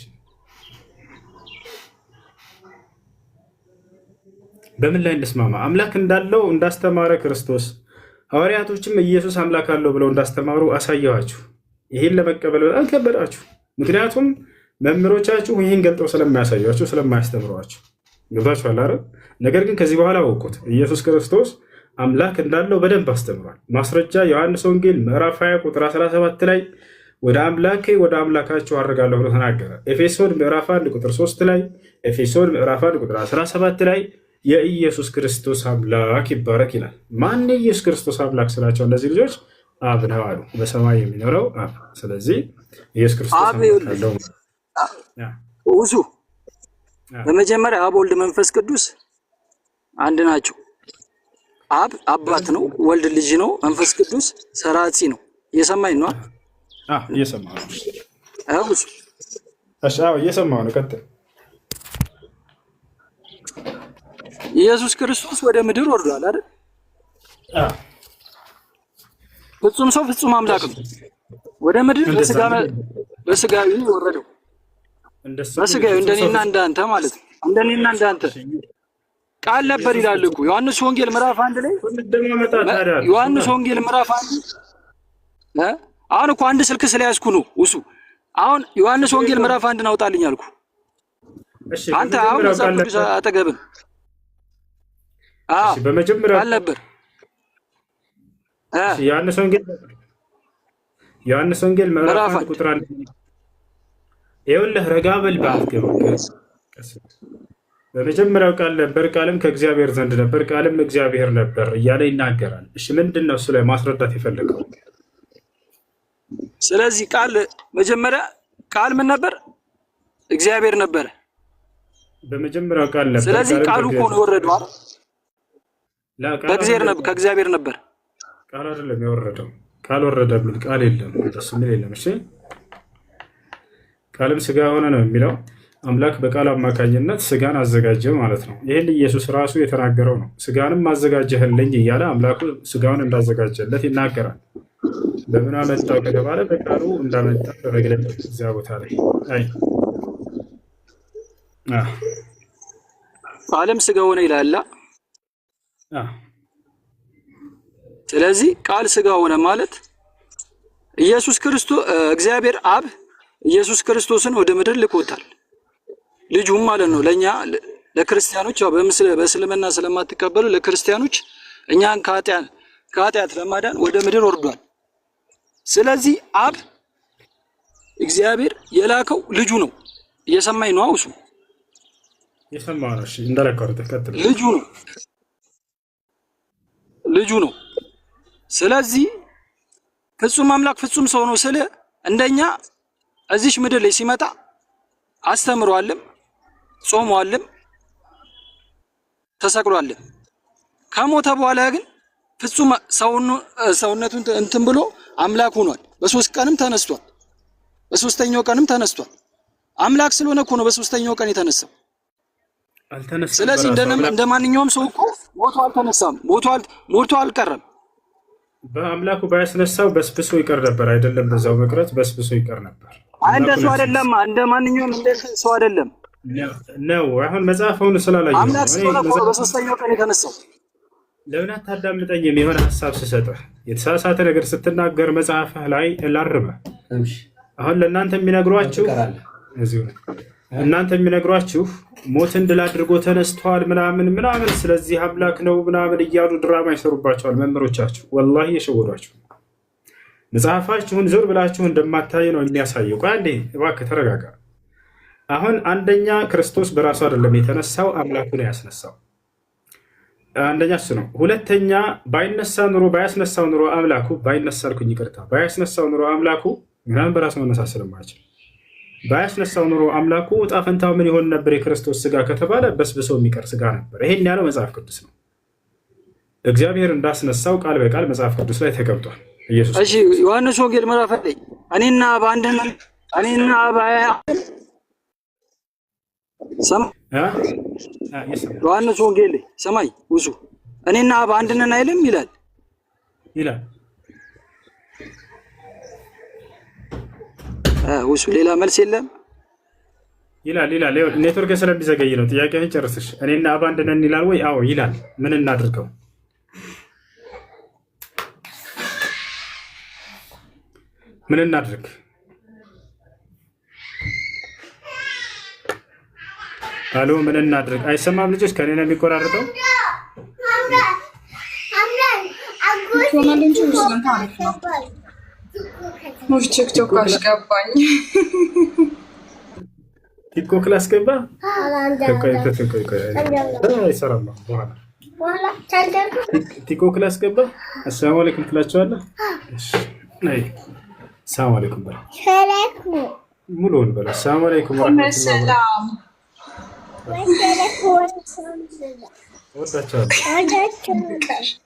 በምን ላይ እንስማማ? አምላክ እንዳለው እንዳስተማረ ክርስቶስ ሐዋርያቶችም ኢየሱስ አምላክ አለው ብለው እንዳስተማሩ አሳየዋችሁ። ይሄን ለመቀበል በጣም ከበዳችሁ። ምክንያቱም መምህሮቻችሁ ይህን ገልጠው ስለማያሳያችሁ ስለማያስተምሯችሁ። ገብታችኋል አይደል? ነገር ግን ከዚህ በኋላ አወቁት። ኢየሱስ ክርስቶስ አምላክ እንዳለው በደንብ አስተምሯል። ማስረጃ ዮሐንስ ወንጌል ምዕራፍ 20 ቁጥር 17 ላይ ወደ አምላኬ ወደ አምላካችሁ አድርጋለሁ ብሎ ተናገረ። ኤፌሶን ምዕራፍ 1 ቁጥር 3 ላይ፣ ኤፌሶን ምዕራፍ 1 ቁጥር 17 ላይ የኢየሱስ ክርስቶስ አምላክ ይባረክ ይላል። ማን የኢየሱስ ክርስቶስ አምላክ ስላቸው እነዚህ ልጆች አብ ነው አሉ። በሰማይ የሚኖረው አብ። ስለዚህ ኢየሱስ ክርስቶስ አምላክ አለው። ውሱ በመጀመሪያ አብ ወልድ መንፈስ ቅዱስ አንድ ናቸው። አብ አባት ነው፣ ወልድ ልጅ ነው፣ መንፈስ ቅዱስ ሰራጺ ነው። እየሰማኝ ነው? እየሰማሁ ነው። ውሱ እየሰማሁ ነው። ቀጥል። ኢየሱስ ክርስቶስ ወደ ምድር ወርዷል አይደል? ፍጹም ሰው ፍጹም አምላክ ነው። ወደ ምድር በስጋዊ ወረደው። በስጋዊ እንደኔና እንዳንተ ማለት ነው። እንደኔና እንዳንተ ቃል ነበር ይላል እኮ ዮሐንስ ወንጌል ምዕራፍ 1 ላይ። ዮሐንስ ወንጌል ምዕራፍ 1 አሁን እኮ አንድ ስልክ ስለያዝኩ ነው ውሱ። አሁን ዮሐንስ ወንጌል ምዕራፍ 1 አውጣልኝ አልኩ። አንተ አሁን መጽሐፍ ቅዱስ አጠገብህ በመጀመሪያ ቃል ነበር። ዮሐንስ ወንጌል ምዕራፍ 1 ቁጥር 1 ይኸውልህ፣ ረጋ በል በአትገባ። በመጀመሪያው ቃል ነበር፣ ቃልም ከእግዚአብሔር ዘንድ ነበር፣ ቃልም እግዚአብሔር ነበር እያለ ይናገራል። እሺ፣ ምንድን ነው እሱ ላይ ማስረዳት የፈለገው? ስለዚህ ቃል መጀመሪያ ቃል ምን ነበር? እግዚአብሔር ነበረ። በመጀመሪያው ቃል ነበር። ስለዚህ ቃሉ እኮ ነው የወረደው አይደል? ከእግዚአብሔር ነበር። ቃል አይደለም የወረደው። ቃል ወረደ የሚል ቃል የለም። ደስ የሚል የለም። እሺ፣ ቃልም ስጋ ሆነ ነው የሚለው። አምላክ በቃል አማካኝነት ስጋን አዘጋጀ ማለት ነው። ይህን ኢየሱስ ራሱ የተናገረው ነው። ስጋንም አዘጋጀህልኝ እያለ አምላኩ ስጋውን እንዳዘጋጀለት ይናገራል። በምን አመጣው ከተባለ በቃሉ እንዳመጣ በመግለጥ እዚያ ቦታ ላይ ቃልም ስጋ ሆነ ይላል። ስለዚህ ቃል ስጋ ሆነ ማለት ኢየሱስ ክርስቶስ እግዚአብሔር አብ ኢየሱስ ክርስቶስን ወደ ምድር ልኮታል። ልጁም ማለት ነው ለኛ ለክርስቲያኖች፣ ያው በእስልምና ስለማትቀበሉ ለክርስቲያኖች እኛን ከኃጢአት ለማዳን ወደ ምድር ወርዷል። ስለዚህ አብ እግዚአብሔር የላከው ልጁ ነው። እየሰማኝ ነው? አውሱ የሰማህ ነው? እሺ፣ እንደረከሩት ተከተለ። ልጁ ነው። ስለዚህ ፍጹም አምላክ ፍጹም ሰው ነው ስለ እንደኛ እዚሽ ምድር ላይ ሲመጣ አስተምሯልም፣ ጾሟልም፣ ተሰቅሏልም። ከሞተ በኋላ ግን ፍጹም ሰውነቱን እንትን ብሎ አምላክ ሆኗል። በሶስት ቀንም ተነስቷል። በሶስተኛው ቀንም ተነስቷል። አምላክ ስለሆነ እኮ ነው በሶስተኛው ቀን የተነሳው። ስለዚህ እንደ ማንኛውም ሰው እኮ ሞቶ አልተነሳም። ሞቶ አልቀረም። በአምላኩ ባያስነሳው በስብሶ ይቀር ነበር። አይደለም በዛው መቅረት በስብሶ ይቀር ነበር። እንደ ሰው አይደለም። እንደ ማንኛውም እንደ ሰው አይደለም ነው። አሁን መጽሐፉን ስላላየሁ አምላክ ስለሆነ እኮ በሶስተኛው ቀን የተነሳው። ለምን አታዳምጠኝም? የሆነ ሀሳብ ስሰጥህ የተሳሳተ ነገር ስትናገር መጽሐፍህ ላይ ላርመህ። አሁን ለእናንተ የሚነግሯችሁ እዚሁ ነው። እናንተ የሚነግሯችሁ ሞትን ድል አድርጎ ተነስቷል ምናምን ምናምን፣ ስለዚህ አምላክ ነው ምናምን እያሉ ድራማ ይሰሩባቸዋል መምህሮቻችሁ። ወላሂ የሸወዷችሁ። መጽሐፋችሁን ዞር ብላችሁ እንደማታይ ነው የሚያሳየው። ቆይ አንዴ እባክህ ተረጋጋ። አሁን አንደኛ ክርስቶስ በራሱ አይደለም የተነሳው፣ አምላኩ ነው ያስነሳው። አንደኛ እሱ ነው። ሁለተኛ ባይነሳ ኑሮ ባያስነሳው ኑሮ አምላኩ ባይነሳልኩኝ ይቅርታ፣ ባያስነሳው ኑሮ አምላኩ ምናምን በራሱ መነሳት ስለማይችል ባያስነሳው ኑሮ አምላኩ ዕጣ ፈንታው ምን ይሆን ነበር? የክርስቶስ ስጋ ከተባለ በስብሶ የሚቀር ስጋ ነበር። ይሄን ያለው መጽሐፍ ቅዱስ ነው። እግዚአብሔር እንዳስነሳው ቃል በቃል መጽሐፍ ቅዱስ ላይ ተቀምጧል። ኢየሱስ እሺ፣ ዮሐንስ ወንጌል ምዕራፍ 9 እኔና በአንድ ነን እኔና ዮሐንስ ወንጌል ሰማይ ውሱ እኔና በአንድ ነን አይልም ይላል ውሱ ሌላ መልስ የለም ይላል። ኔትወርክ ስለሚዘገይ ነው። ጥያቄህን ጨርስሽ። እኔና አብ አንድ ነን ይላል ወይ? አዎ ይላል። ምን እናድርገው? ምን እናድርግ? አሎ ምን እናድርግ? አይሰማም ልጆች፣ ከኔ ነው የሚቆራረጠው። ቲክቶክ አስገባኝ። ቲክቶክ ላስገባ አይሰራም። በኋላ ቲክቶክ ላስገባ። አሰላሙ አለይኩም ትላቸዋለህ። ሰላም አለይኩም በለው። ሙሉውን በለው። ሰላም አለይኩም ወራህመቱላህ።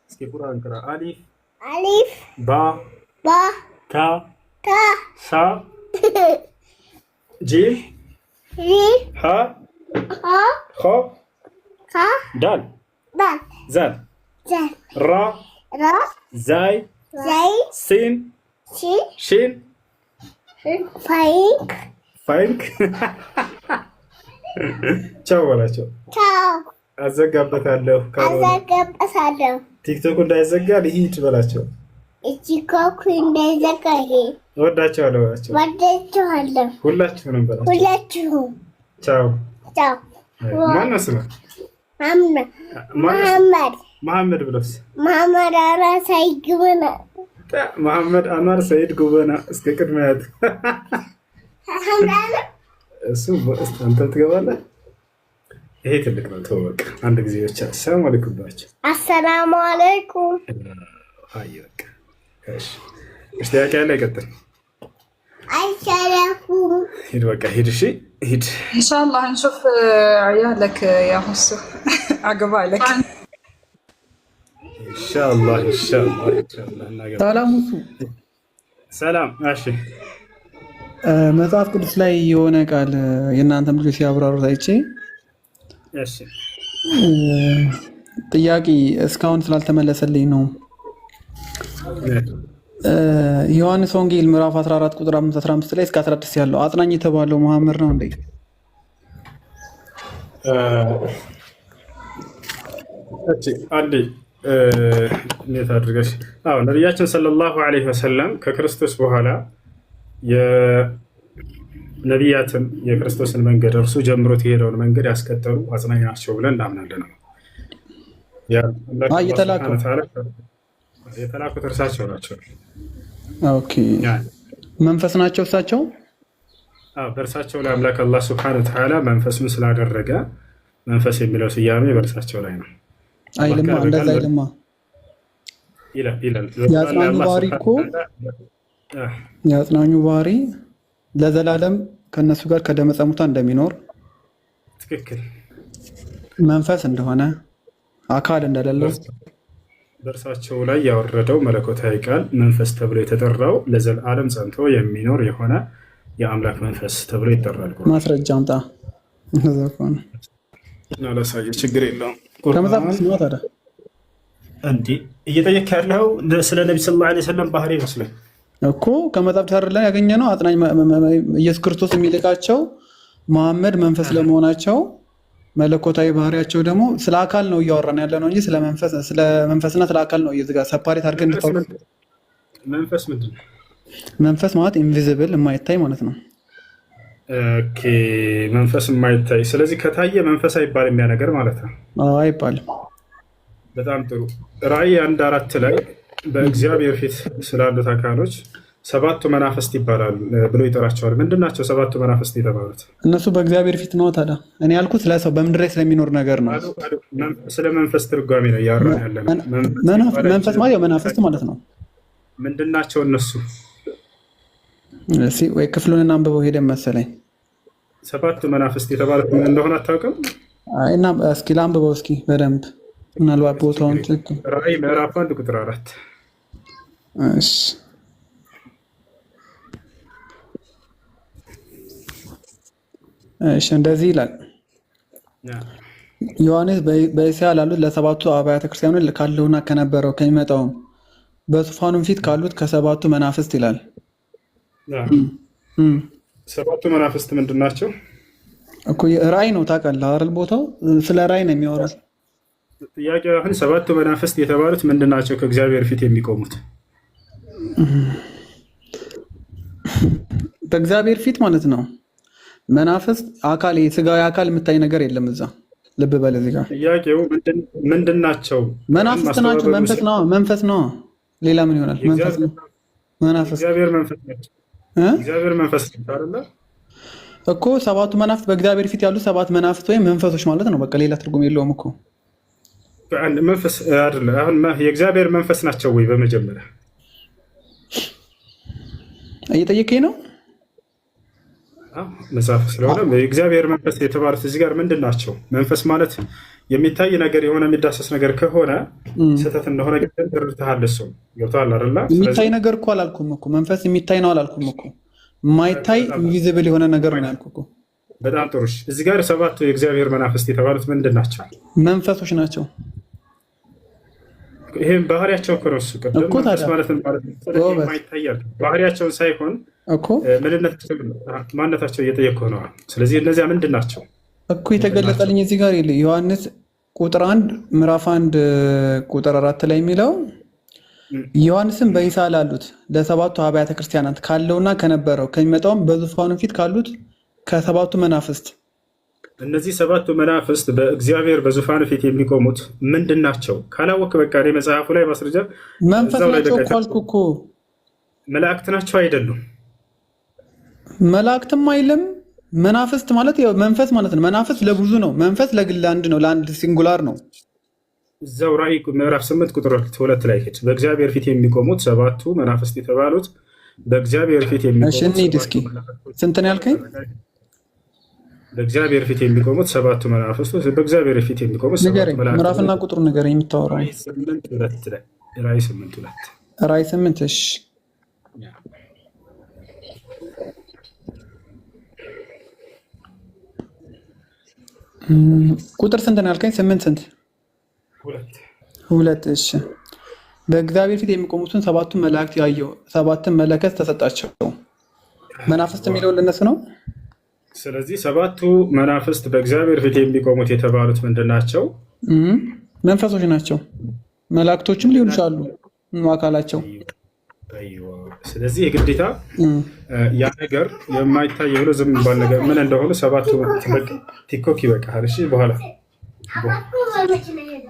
እስኪ ቁርአን ቅራ። አሊፍ ባ ታ ሳ ጂም ሀ ኸ ዳል ዛል ራ ዛይ ሲን ሺን ፋይንክ ቻው በላቸው። አዘጋበታለሁ። ቲክቶክ እንዳይዘጋ ልሂድ በላቸው። እወዳቸዋለሁ በላቸው። ሁላችሁንም በላቸው። ቻው። ማነው ስምህ? መሐመድ ብሎስ? መሐመድ አንዋር ሰይድ ጉበና እስከ ቅድሚያት እሱ አንተ ትገባለህ። ይሄ ትልቅ ነው። ተው በቃ አንድ ጊዜ ብቻ። አሰላሙ አለይኩም ባቸው። አሰላሙ አለይኩም። አይ በቃ እሺ። ጥያቄ ያለ ይቀጥል። አይሰራኩም። ሂድ በቃ ሂድ። እሺ ሂድ። ኢንሻአላህ እንሹፍ عيالك يا حسو አግባ لك ኢንሻአላህ ሰላም ሰላም። እሺ መጽሐፍ ቅዱስ ላይ የሆነ ቃል የእናንተም ልጆች ሲያብራሩት አይቼ እሺ ጥያቄ እስካሁን ስላልተመለሰልኝ ነው። ዮሐንስ ወንጌል ምዕራፍ 14 ቁጥር 15 ላይ እስከ 16 ያለው አጽናኝ የተባለው መሐመድ ነው እንዴ? አንዴ እንዴት አድርገሽ? አዎ ነቢያችን ሰለላሁ ዐለይሂ ወሰለም ከክርስቶስ በኋላ የነቢያትን የክርስቶስን መንገድ እርሱ ጀምሮት የሄደውን መንገድ ያስቀጠሉ አጽናኝ ናቸው ብለን እናምናለን። የተላኩት እርሳቸው ናቸው። ኦኬ መንፈስ ናቸው እሳቸው። በእርሳቸው ላይ አምላክ አላህ ሱብሓነሁ ወተዓላ መንፈሱን ስላደረገ መንፈስ የሚለው ስያሜ በእርሳቸው ላይ ነው። አይልማ እንደዛ አይልማ ይላል። የአጽናኙ ባህሪ እኮ የአጽናኙ ባህሪ ለዘላለም ከነሱ ጋር ከደመ ሙታን እንደሚኖር ትክክል፣ መንፈስ እንደሆነ አካል እንደሌለው በእርሳቸው ላይ ያወረደው መለኮታዊ ቃል መንፈስ ተብሎ የተጠራው ለዘላለም ጸንቶ የሚኖር የሆነ የአምላክ መንፈስ ተብሎ ይጠራል። ማስረጃ አምጣ። ላሳየህ፣ ችግር የለውም። ከመጽሐፍ ቅዱስ ነው ታዲያ እንዴ እየጠየቅ ያለው ስለ ነቢ ሰለላሁ ዐለይሂ ወሰለም ባህሪ ይመስለኝ እኮ ከመጽሐፍ ቅዱስ ላይ ያገኘ ነው። አጽናኝ ኢየሱስ ክርስቶስ የሚልካቸው መሐመድ መንፈስ ለመሆናቸው መለኮታዊ ባህሪያቸው ደግሞ ስለ አካል ነው እያወራን ያለ ነው እንጂ ስለ መንፈስና ስለ አካል ነው እዚህ ጋር ሰፓሬት አድርገን እንታውቅ። መንፈስ ምንድን ነው? መንፈስ ማለት ኢንቪዚብል የማይታይ ማለት ነው። ኦኬ መንፈስ የማይታይ ስለዚህ ከታየ መንፈስ አይባልም ያ ነገር ማለት ነው። አይባልም። በጣም ጥሩ። ራእይ 1:4 ላይ በእግዚአብሔር ፊት ስላሉት አካሎች 7 መናፍስት ይባላሉ ብሎ ይጠራቸዋል። ምንድናቸው 7 መናፍስት የተባሉት? እነሱ በእግዚአብሔር ፊት ነው። ታዲያ እኔ ያልኩት ስለ ሰው በምድር ላይ ስለሚኖር ነገር ነው። ስለ መንፈስ ትርጓሜ ነው እያወራን ያለነው። መንፈስ ማለት ያው መናፍስት ማለት ነው። ምንድናቸው እነሱ? ወይ ክፍሉን አንብበው ሄደን መሰለኝ። 7 መናፍስት የተባሉት ምን እንደሆነ አታውቅም? እና እስኪ ላንብበው እስኪ በደንብ ምናልባት ቦታውን ትክክል። ራእይ ምዕራፍ 1 ቁጥር 4 እሺ እሺ እንደዚህ ይላል። ዮሐንስ በእስያ ላሉት ለሰባቱ አብያተ ክርስቲያኖች ካለውና ከነበረው ከሚመጣውም በዙፋኑም ፊት ካሉት ከሰባቱ መናፍስት ይላል። 7 መናፍስት ምንድን ናቸው እኮ? ራእይ ነው ታውቃለህ አይደል? ቦታው ስለ ራእይ ነው የሚያወራው። ጥያቄው አሁን 7 መናፍስት የተባሉት ምንድን ናቸው ከእግዚአብሔር ፊት የሚቆሙት? በእግዚአብሔር ፊት ማለት ነው። መናፍስት አካል ስጋዊ አካል የምታይ ነገር የለም እዛ። ልብ በል እዚህ ጋር ጥያቄው ምንድን ናቸው? መናፍስት ናቸው። መንፈስ ነው። ሌላ ምን ይሆናል? መንፈስ ነው። መናፍስት እግዚአብሔር መንፈስ ናቸው። እግዚአብሔር መንፈስ አይደለ እኮ? 7ቱ መናፍስት በእግዚአብሔር ፊት ያሉ 7 መናፍስት ወይም መንፈሶች ማለት ነው። በቃ ሌላ ትርጉም የለውም እኮ። መንፈስ አይደለ? አሁን የእግዚአብሔር መንፈስ ናቸው ወይ? በመጀመሪያ እየጠየቀኝ ነው መጽሐፍ ስለሆነ የእግዚአብሔር መንፈስ የተባሉት እዚህ ጋር ምንድን ናቸው? መንፈስ ማለት የሚታይ ነገር የሆነ የሚዳሰስ ነገር ከሆነ ስህተት እንደሆነ ግን ተረድተሃል። እሱ ገብቶሃል አይደለ? የሚታይ ነገር እኮ አላልኩም እኮ። መንፈስ የሚታይ ነው አላልኩም እኮ። የማይታይ ኢንቪዚብል የሆነ ነገር ነው ያልኩህ እኮ። በጣም ጥሩ። እዚህ ጋር 7 የእግዚአብሔር መናፍስት የተባሉት ምንድን ናቸው? መንፈሶች ናቸው። ይሄም ባህሪያቸው እኮ ነው። እሱ ቅድም መንፈስ ማለት የማይታያል ባህሪያቸውን ሳይሆን እኮ ማንነታቸው እየጠየቅኩህ ነው። ስለዚህ እነዚያ ምንድን ናቸው እኮ? የተገለጠልኝ እዚህ ጋር የለ። ዮሐንስ ቁጥር 1 ምዕራፍ 1 ቁጥር 4 ላይ የሚለው ዮሐንስም በእስያ ላሉት ለሰባቱ አብያተ ክርስቲያናት ካለውና ከነበረው ከሚመጣውም በዙፋኑ ፊት ካሉት ከሰባቱ መናፍስት። እነዚህ 7 መናፍስት በእግዚአብሔር በዙፋኑ ፊት የሚቆሙት ምንድን ናቸው ካላወቅ በቃ እኔ መጽሐፉ ላይ ማስረጃ መንፈስ ናቸው እኮ አልኩህ እኮ። መላእክት ናቸው አይደሉም? መላእክትም አይልም። መናፍስት ማለት ያው መንፈስ ማለት ነው። መናፍስት ለብዙ ነው። መንፈስ ለግል አንድ ነው፣ ለአንድ ሲንጉላር ነው። እዛው ራእይ ምዕራፍ 8 ቁጥር 2 ላይ ሄድ። በእግዚአብሔር ፊት የሚቆሙት 7 መናፍስት የተባሉት በእግዚአብሔር ፊት የሚቆሙት። እሺ እንሂድ እስኪ። ስንት ነው ያልከኝ? በእግዚአብሔር ፊት የሚቆሙት 7 መናፍስት በእግዚአብሔር ፊት የሚቆሙት 7 መናፍስት። ምዕራፍና ቁጥሩ ነገር የምታወራው ራእይ 8:2 ላይ ራእይ 8:2 ራእይ 8 እሺ ቁጥር ስንት ነው ያልከኝ? 8 ስንት? 2 እሺ። በእግዚአብሔር ፊት የሚቆሙትን 7ቱን መላእክት ያየው 7 መለከት ተሰጣቸው። መናፍስት የሚለው ለነሱ ነው። ስለዚህ 7 መናፍስት በእግዚአብሔር ፊት የሚቆሙት የተባሉት ምንድን ናቸው? መንፈሶች ናቸው። መላእክቶችም ሊሆኑ ይችላሉ አካላቸው። ስለዚህ የግዴታ ያ ነገር የማይታይ ብሎ ዝም ባል ነገር ምን እንደሆነ 7 ቲክቶክ ይበቃል። እሺ በኋላ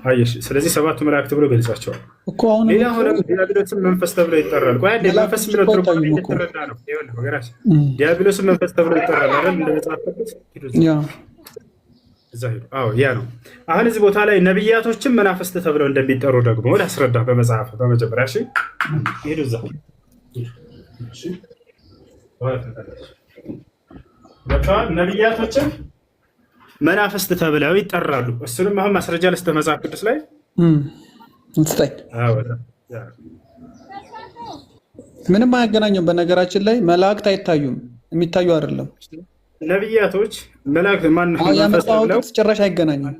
አየሽ። ስለዚህ 7 መላእክት ብሎ ገልጻቸዋል እኮ። አሁን ሌላ ሆነ ዲያብሎስም መንፈስ ተብሎ ይጠራል። ቆይ አንዴ መንፈስ የሚለው ትርጉም እየተረዳ ነው። ይኸውልህ ወገናች ዲያብሎስም መንፈስ ተብሎ ይጠራል አይደል? እንደ መጽሐፍ ቅዱስ ያ እዛ ሄዱ። አዎ ያ ነው። አሁን እዚህ ቦታ ላይ ነብያቶችም መናፍስት ተብለው እንደሚጠሩ ደግሞ ላስረዳ በመጽሐፍ በመጀመሪያ። እሺ ሄዱ እዛ። እሺ ነብያቶችም መናፍስት ተብለው ይጠራሉ። እሱንም አሁን ማስረጃ ልስጥህ መጽሐፍ ቅዱስ ላይ እንስጠኝ። ምንም አያገናኘውም። በነገራችን ላይ መላእክት አይታዩም፣ የሚታዩ አይደለም። ነብያቶች መላእክት ማን መንፈስ ተብለው ጭራሽ አይገናኙም።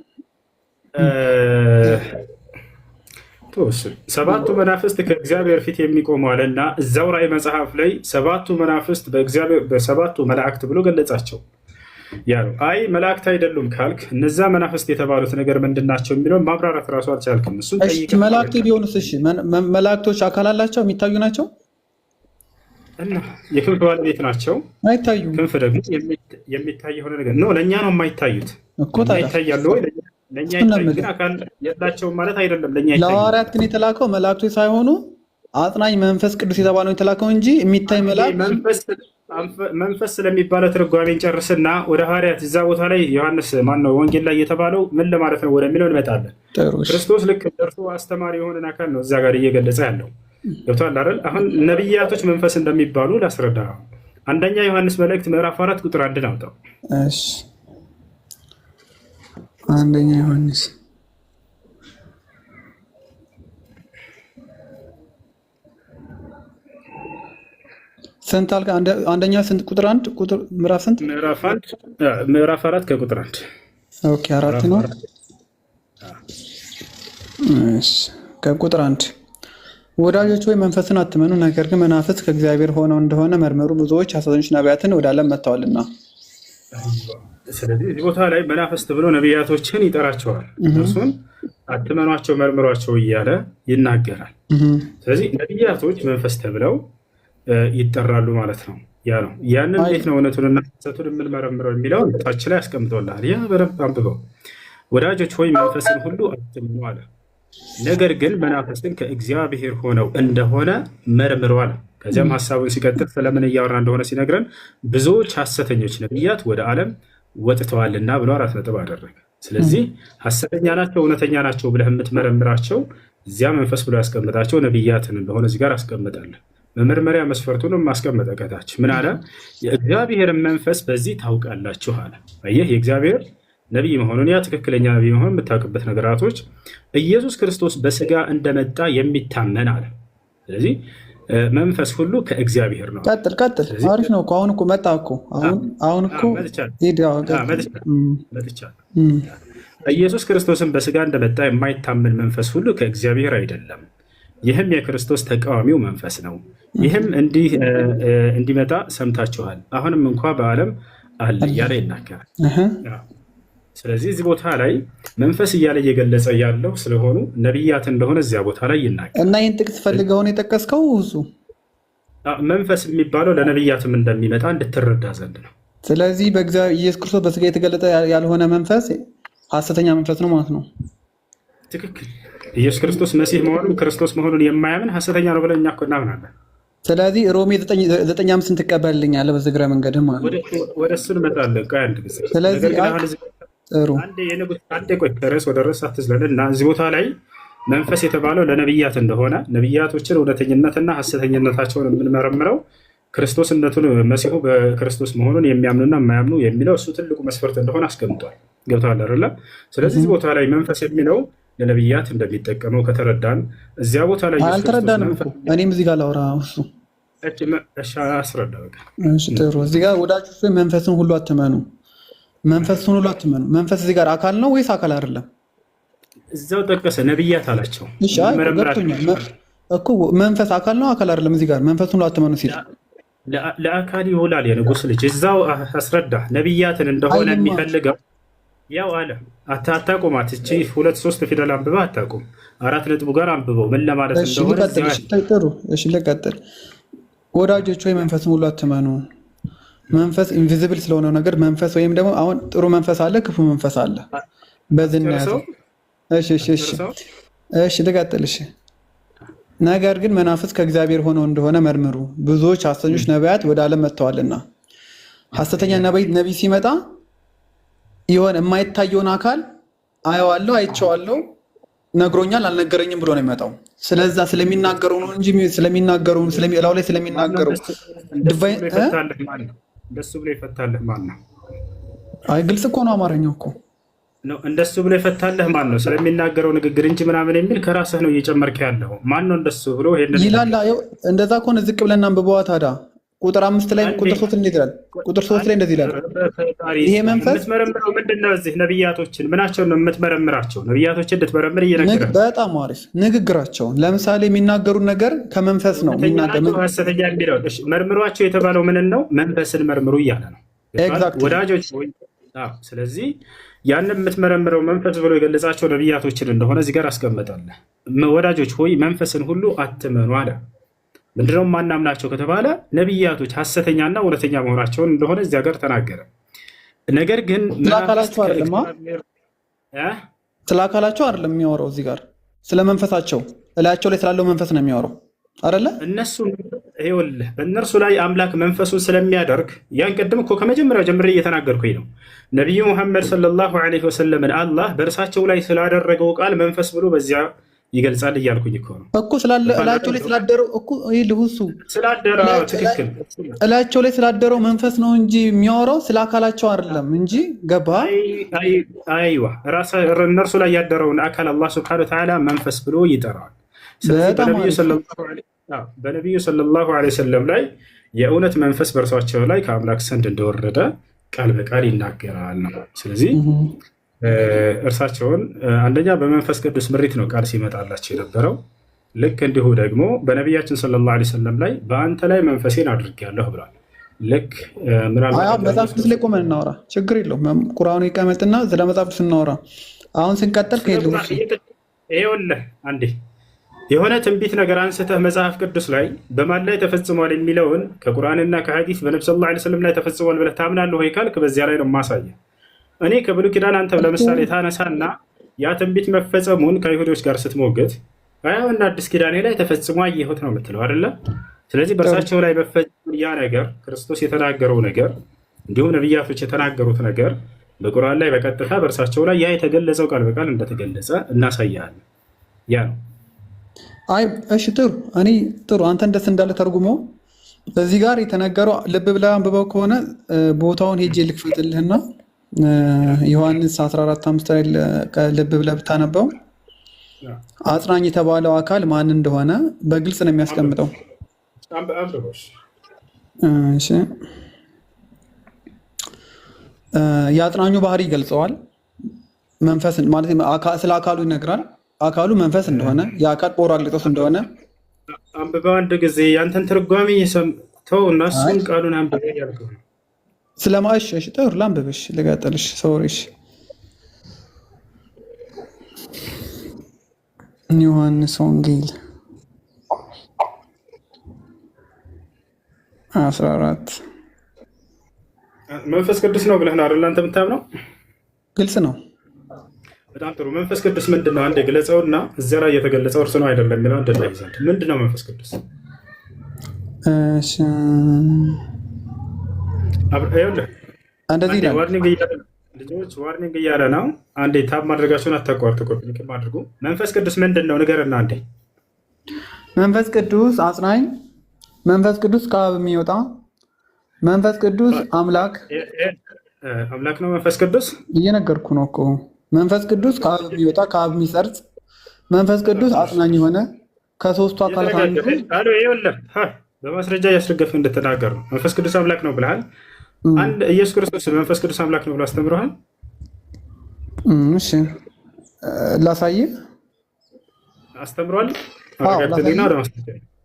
7 መናፍስት ከእግዚአብሔር ፊት የሚቆሙ አለና እዛው ራእይ መጽሐፍ ላይ 7 መናፍስት በእግዚአብሔር በ7 መላእክት ብሎ ገለጻቸው። ያ ነው። አይ መላእክት አይደሉም ካልክ እነዛ መናፍስት የተባሉት ነገር ምንድን ናቸው የሚለውን ማብራራት እራሱ አልቻልክም። እሱን ጠይቀህ መላእክት ቢሆኑስ? እሺ መላእክቶች አካል አላቸው? የሚታዩ ናቸው? እና የክንፍ ባለቤት ናቸው። አይታዩም። ክንፍ ደግሞ የሚታይ የሆነ ነገር ነው። ለእኛ ነው የማይታዩት እኮ ታዲያ ይታያሉ ወይ? ለእኛ ይታዩ፣ ግን አካል የላቸውም ማለት አይደለም። ለእኛ ይታዩ። ለሐዋርያት ግን የተላከው መላእክቶች ሳይሆኑ አጽናኝ መንፈስ ቅዱስ የተባለው የተላከው እንጂ የሚታይ መልአክ መንፈስ ስለሚባለው ትርጓሜን ጨርስና ወደ ሐዋርያት እዛ ቦታ ላይ ዮሐንስ ማነው ወንጌል ላይ የተባለው ምን ለማለት ነው ወደሚለው እንመጣለን። ክርስቶስ ልክ ደርሶ አስተማሪ የሆነን አካል ነው እዛ ጋር እየገለጸ ያለው። ገብቶሃል አይደል? አሁን ነቢያቶች መንፈስ እንደሚባሉ ላስረዳ። አንደኛ ዮሐንስ መልእክት ምዕራፍ 4 ቁጥር 1 አውጣው። እሺ አንደኛ ዮሐንስ ስንት አልከ? አንደኛ ስንት ቁጥር 1 ቁጥር ምዕራፍ ስንት? ምዕራፍ 4 ከቁጥር 1። ኦኬ 4 ነው። እሺ ከቁጥር 1 ወዳጆች ሆይ መንፈስን አትመኑ፣ ነገር ግን መናፍስት ከእግዚአብሔር ሆነው እንደሆነ መርምሩ፣ ብዙዎች ሐሰተኞች ነቢያትን ወደ ዓለም መጥተዋልና። ስለዚህ እዚህ ቦታ ላይ መናፍስት ብሎ ነቢያቶችን ይጠራቸዋል። እርሱን አትመኗቸው፣ መርምሯቸው እያለ ይናገራል። ስለዚህ ነቢያቶች መንፈስ ተብለው ይጠራሉ ማለት ነው። ያ ነው። ያንን እንዴት ነው እውነቱንና ሐሰቱን የምንመረምረው የሚለው ታች ላይ ያስቀምጠውልሃል። ያ በደንብ አንብበው። ወዳጆች ሆይ መንፈስን ሁሉ አትመኑ አለ። ነገር ግን መናፍስትን ከእግዚአብሔር ሆነው እንደሆነ መርምሩ አለ። ከዚያም ሀሳቡን ሲቀጥል ስለምን እያወራ እንደሆነ ሲነግረን ብዙዎች ሐሰተኞች ነቢያት ወደ ዓለም ወጥተዋልና ብሎ 4 ነጥብ አደረገ። ስለዚህ ሐሰተኛ ናቸው እውነተኛ ናቸው ብለህ የምትመረምራቸው እዚያ መንፈስ ብሎ ያስቀምጣቸው ነቢያትን እንደሆነ እዚህ ጋር አስቀምጣለን። መመርመሪያ መስፈርቱንም ማስቀመጠ ከታች ምን አለ? የእግዚአብሔርን መንፈስ በዚህ ታውቃላችሁ አለ። አየህ የእግዚአብሔር ነቢይ መሆኑን ያ ትክክለኛ ነቢይ መሆኑን የምታውቅበት ነገራቶች ኢየሱስ ክርስቶስ በስጋ እንደመጣ የሚታመን አለ። ስለዚህ መንፈስ ሁሉ ከእግዚአብሔር ነው። ቀጥል። አሪፍ ነው እኮ አሁን እኮ መጣ እኮ አሁን እኮ ኢየሱስ ክርስቶስን በስጋ እንደመጣ የማይታመን መንፈስ ሁሉ ከእግዚአብሔር አይደለም። ይህም የክርስቶስ ተቃዋሚው መንፈስ ነው። ይህም እንዲመጣ ሰምታችኋል፣ አሁንም እንኳ በዓለም አለ እያለ ይናገራል። ስለዚህ እዚህ ቦታ ላይ መንፈስ እያለ እየገለጸ ያለው ስለሆኑ ነቢያት እንደሆነ እዚያ ቦታ ላይ ይናገራል። እና ይህን ጥቅስ ፈልገውን የጠቀስከው እሱ መንፈስ የሚባለው ለነቢያትም እንደሚመጣ እንድትረዳ ዘንድ ነው። ስለዚህ ኢየሱስ ክርስቶስ በስጋ የተገለጠ ያልሆነ መንፈስ ሐሰተኛ መንፈስ ነው ማለት ነው። ትክክል። ኢየሱስ ክርስቶስ መሲህ መሆኑን ክርስቶስ መሆኑን የማያምን ሐሰተኛ ነው ብለን እኛ እኮ እናምናለን። ስለዚህ ሮሜ 9:5 ትቀበልልኛለህ በዝግረ መንገድ ማለት ወደ እሱ እንመጣለን። ቆይ አንድ ጊዜ። ስለዚህ አንዴ ቆይ ከርዕስ ወደ ርዕስ አትዝለን እና እዚህ ቦታ ላይ መንፈስ የተባለው ለነቢያት እንደሆነ ነቢያቶችን እውነተኝነትና ሐሰተኝነታቸውን የምንመረምረው ክርስቶስነቱን መሲሁ በክርስቶስ መሆኑን የሚያምኑና የማያምኑ የሚለው እሱ ትልቁ መስፈርት እንደሆነ አስቀምጧል። ገብቶሃል አይደለ? ስለዚህ እዚህ ቦታ ላይ መንፈስ የሚለው ለነቢያት እንደሚጠቀመው ከተረዳን እዚያ ቦታ ላይ አልተረዳንም። እኔም እዚህ ጋር ላውራ እሱ አስረዳ። በቃ ጥሩ። እዚህ ጋር ወዳጆች መንፈስን ሁሉ አትመኑ፣ መንፈስን ሁሉ አትመኑ። መንፈስ እዚህ ጋር አካል ነው ወይስ አካል አይደለም? እዛው ጠቀሰ ነቢያት አላቸው። እሺ ገብቶኛል እኮ መንፈስ አካል ነው አካል አይደለም? እዚህ ጋር መንፈስን ሁሉ አትመኑ ሲል ለአካል ይውላል። የንጉሥ ልጅ እዛው አስረዳ ነቢያትን እንደሆነ የሚፈልገው ያው አለ። አታቁማት። እቺ 2-3 ፊደል አንብበህ አታቁም። 4 ነጥቡ ጋር አንብበው ምን ለማለት እንደሆነ። ጥሩ እሺ፣ ልቀጥል። ወዳጆች ወይ መንፈስን ሁሉ አትመኑ። መንፈስ ኢንቪዚብል ስለሆነው ነገር መንፈስ ወይም ደግሞ አሁን ጥሩ መንፈስ አለ፣ ክፉ መንፈስ አለ። በዝና ያዘው። እሺ ልቀጥል። እሺ ነገር ግን መናፍስት ከእግዚአብሔር ሆነው እንደሆነ መርምሩ፣ ብዙዎች ሐሰተኞች ነቢያት ወደ ዓለም መጥተዋልና። ሐሰተኛ ነቢይ ሲመጣ የሆነ የማይታየውን አካል አየዋለሁ፣ አይቼዋለሁ፣ ነግሮኛል፣ አልነገረኝም ብሎ ነው የሚመጣው። ስለዛ ስለሚናገረው ነው እንጂ ስለሚናገረው ላው ላይ ስለሚናገረው እንደሱ ብሎ ይፈታልህ ማን ነው? አይ ግልጽ እኮ ነው አማርኛው እኮ ነው። እንደሱ ብሎ ይፈታልህ ማን ነው? ስለሚናገረው ንግግር እንጂ ምናምን የሚል ከራስህ ነው እየጨመርክ ያለው። ማን ነው እንደሱ ብሎ ይላል? እንደዛ ከሆነ ዝቅ ብለን አንብበዋ ታዲያ። ቁጥር 5 ላይ ቁጥር 3 እንዴት ይላል? ቁጥር 3 ላይ እንደዚህ ይላል። ይሄ መንፈስ የምትመረምረው ምንድነው? እዚህ ነቢያቶችን ምናቸው ነው የምትመረምራቸው? ነቢያቶችን እንድትመረምር እየነገረህ በጣም አሪፍ ንግግራቸውን። ለምሳሌ የሚናገሩት ነገር ከመንፈስ ነው የሚናገረው። ሐሰተኛ የሚለው መርምሯቸው የተባለው ምን ነው? መንፈስን መርምሩ እያለ ነው ወዳጆች። ስለዚህ ያንን የምትመረምረው መንፈስ ብሎ የገለጻቸው ነቢያቶችን እንደሆነ እዚህ ጋር አስቀመጣለህ። ወዳጆች ሆይ መንፈስን ሁሉ አትመኑ አለ። ምንድነው ማናምናቸው ከተባለ ነብያቶች ሐሰተኛና እውነተኛ መሆናቸውን እንደሆነ እዚያ ጋር ተናገረ። ነገር ግን ስላካላቸው አይደለም የሚያወራው እዚህ ጋር ስለ መንፈሳቸው እላቸው ላይ ስላለው መንፈስ ነው የሚያወራው አይደለ? እነሱ ይኸውልህ በእነርሱ ላይ አምላክ መንፈሱን ስለሚያደርግ ያን ቀደም እኮ ከመጀመሪያው ጀምሬ እየተናገርኩኝ ነው። ነቢዩ ሙሐመድ ሰለላሁ ዐለይሂ ወሰለምን አላህ በእርሳቸው ላይ ስላደረገው ቃል መንፈስ ብሎ በዚያ ይገልጻል እያልኩኝ እኮ ነው እኮ እላቸው ላይ ስላደረው እኮ ይልሁሱ ስላደረው ትክክል እላቸው ላይ ስላደረው መንፈስ ነው እንጂ የሚያወራው ስለ አካላቸው አይደለም እንጂ ገባ? አይዋ እነርሱ ላይ ያደረውን አካል አላህ ሱብሓነሁ ወተዓላ መንፈስ ብሎ ይጠራዋል። ስለዚህ በነቢዩ ሰለላሁ ዐለይሂ ወሰለም ላይ የእውነት መንፈስ በእርሳቸው ላይ ከአምላክ ዘንድ እንደወረደ ቃል በቃል ይናገራል ነው። ስለዚህ እርሳቸውን አንደኛ በመንፈስ ቅዱስ ምሪት ነው ቃል ሲመጣላቸው የነበረው። ልክ እንዲሁ ደግሞ በነቢያችን ሰለላሁ ዐለይሂ ወሰለም ላይ በአንተ ላይ መንፈሴን አድርጌያለሁ ብሏል። ልክ መጽሐፍ ቅዱስ ላይ ቆመን እናወራ ችግር የለውም። ቁርአኑ ይቀመጥና ስለ መጽሐፍ ቅዱስ እናወራ። አሁን ስንቀጥል ይኸውልህ አንዴ የሆነ ትንቢት ነገር አንስተህ መጽሐፍ ቅዱስ ላይ በማን ላይ ተፈጽሟል የሚለውን ከቁርአንና ከሐዲስ በነብዩ ሰለላሁ ዐለይሂ ወሰለም ላይ ተፈጽሟል ብለህ ታምናለህ ወይ ካልክ በዚያ ላይ ነው ማሳየህ። እኔ ከብሉይ ኪዳን አንተ ለምሳሌ ታነሳና ያ ትንቢት መፈጸሙን ከይሁዶች ጋር ስትሞግት አያውና አዲስ ኪዳኔ ላይ ተፈጽሞ አየሁት ነው የምትለው አይደለ? ስለዚህ በእርሳቸው ላይ መፈጸሙ ያ ነገር ክርስቶስ የተናገረው ነገር እንዲሁም ነቢያቶች የተናገሩት ነገር በቁርአን ላይ በቀጥታ በእርሳቸው ላይ ያ የተገለጸው ቃል በቃል እንደተገለጸ እናሳያለን። ያ ነው። አይ እሺ ጥሩ አንተ እንደስ እንዳለ ተርጉሞ በዚህ ጋር የተነገረው ልብ ብለህ አንብበው ከሆነ ቦታውን ሄጄ ልክፈትልህና ዮሐንስ 14:5 ላይ ልብ ብለህ ብታነበው አጽናኝ የተባለው አካል ማን እንደሆነ በግልጽ ነው የሚያስቀምጠው። እሺ የአጽናኙ ባህሪ ይገልጸዋል። መንፈስ ማለት ስለ አካሉ ይነግራል። አካሉ መንፈስ እንደሆነ የአካል ጶራቅሊጦስ እንደሆነ አንብበው አንድ ጊዜ ያንተን ትርጓሜ ሰምተው እና እሱን ቃሉን አንብበው ያልከው ስለማሽ እሺ ጥሩ ላንብብሽ ልቀጥልሽ ሶሪሽ ዮሐንስ ወንጌል 14 መንፈስ ቅዱስ ነው ብለህ ነው አይደል አንተ የምታምነው? ግልጽ ነው። በጣም ጥሩ። መንፈስ ቅዱስ ምንድን ነው? አንድ ግለጸውና እዚያ ላይ የተገለጸው እርሱ ነው አይደለም የሚለው እንደዛ ይዘንድ ምንድን ነው መንፈስ ቅዱስ? እሺ እንደዚህ ይላል። ልጆች ዋርኒንግ እያለ ነው። አንዴ ታብ ማድረጋችሁን አታቋርጡ። ኮፒ አድርጉ። መንፈስ ቅዱስ ምንድን ነው ንገረና አንዴ። መንፈስ ቅዱስ አጽናኝ፣ መንፈስ ቅዱስ ከአብ የሚወጣ መንፈስ ቅዱስ አምላክ ነው። መንፈስ ቅዱስ እየነገርኩ ነው እኮ መንፈስ ቅዱስ ከአብ የሚወጣ ከአብ የሚሰርጽ መንፈስ ቅዱስ አጽናኝ የሆነ ከሶስቱ አካላት አንዱ በማስረጃ እያስደገፍክ እንድትናገር ነው። መንፈስ ቅዱስ አምላክ ነው ብለሃል። አንድ ኢየሱስ ክርስቶስ መንፈስ ቅዱስ አምላክ ነው ብሎ አስተምረሃል? እሺ ላሳይህ። አስተምሯል።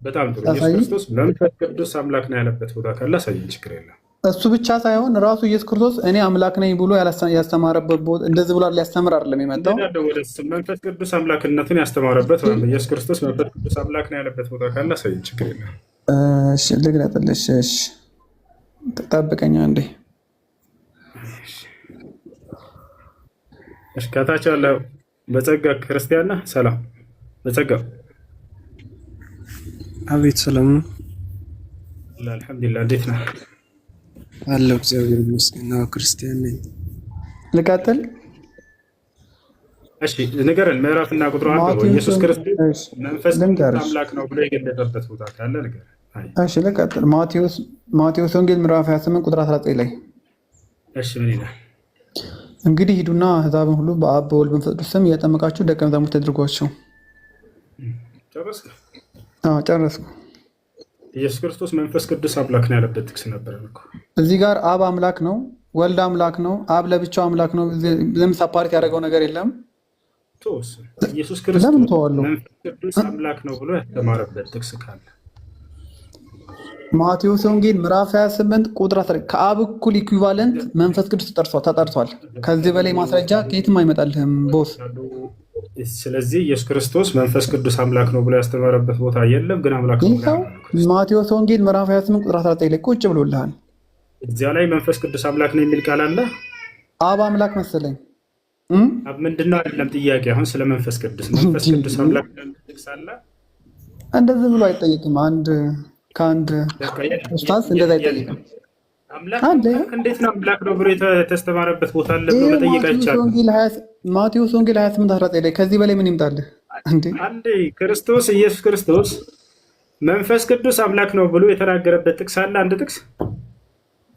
በጣም ጥሩ። ኢየሱስ ክርስቶስ መንፈስ ቅዱስ አምላክ ነው ያለበት ቦታ ካለ አሳየን፣ ችግር የለም። እሱ ብቻ ሳይሆን ራሱ ኢየሱስ ክርስቶስ እኔ አምላክ ነኝ ብሎ ያስተማረበት ቦታ እንደዚህ ብሎ ሊያስተምር አይደለም የመጣው። መንፈስ ቅዱስ አምላክነቱን ያስተማረበት ኢየሱስ ክርስቶስ መንፈስ ቅዱስ አምላክ ነው ያለበት ቦታ ካለ አሳየን፣ ችግር የለም። እሺ ልግለጥልሽ። እሺ ጠብቀኝ አንዴ። እሺ ከታች ያለው በጸጋ ክርስቲያና ሰላም በጸጋ አቤት ሰላም ነው። አልሐምዱሊላህ። እንዴት ነህ? አለሁ እግዚአብሔር ይመስገን። ክርስቲያን ነኝ። ልቀጥል? እሺ ንገረን። ምዕራፍና ቁጥሩ አንተ ኢየሱስ ክርስቶስ መንፈስ አምላክ ነው ብሎ የገለጸበት ቦታ ካለ ንገረን። እሺ ልቀጥል? ማቴዎስ ወንጌል ምዕራፍ 28 ቁጥር 19 ላይ እሺ ምን ይላል? እንግዲህ ሂዱና አሕዛብን ሁሉ በአብ በወልድ በመንፈስ ቅዱስ ስም እያጠመቃችሁ ደቀ መዛሙርት አድርጓቸው። ጨረስክ? አዎ ጨረስኩ። ኢየሱስ ክርስቶስ መንፈስ ቅዱስ አምላክ ነው ያለበት ጥቅስ ነበር እኮ። እዚህ ጋር አብ አምላክ ነው፣ ወልድ አምላክ ነው፣ አብ ለብቻው አምላክ ነው። ዝም ሳፓርት ያደረገው ነገር የለም። ኢየሱስ ክርስቶስ መንፈስ ቅዱስ አምላክ ነው ብሎ ያስተማረበት ጥቅስ ካለ ማቴዎስ ወንጌል ምዕራፍ 28 ቁጥር 10 ከአብ እኩል ኢኩቫለንት መንፈስ ቅዱስ ተጠርቷል። ከዚህ በላይ ማስረጃ ከየትም አይመጣልህም ቦስ። ስለዚህ ኢየሱስ ክርስቶስ መንፈስ ቅዱስ አምላክ ነው ብሎ ያስተማረበት ቦታ የለም። ግን አምላክ ነው ይኸው ማቴዎስ ወንጌል ምዕራፍ 28 ቁጥር 19 ላይ ቁጭ ብሎልሃል። እዚያ ላይ መንፈስ ቅዱስ አምላክ ነው የሚል ቃል አለ። አብ አምላክ መሰለኝ። አብ ምንድነው አይደለም ጥያቄ። አሁን ስለ መንፈስ ቅዱስ አምላክ አለ እንደዚህ ብሎ አይጠይቅም። ከአንድ ኡስታዝ እንደዛ አይጠይቅም። አምላክ እንዴት ነው አምላክ ነው ብሎ የተስተማረበት ቦታ አለ ብሎ መጠየቅ አይቻልም። ማቴዎስ ወንጌል 28:19 ላይ ከዚህ በላይ ምን ይምጣልህ እንዴ? አንዴ ክርስቶስ ኢየሱስ ክርስቶስ መንፈስ ቅዱስ አምላክ ነው ብሎ የተናገረበት ጥቅስ አለ። አንድ ጥቅስ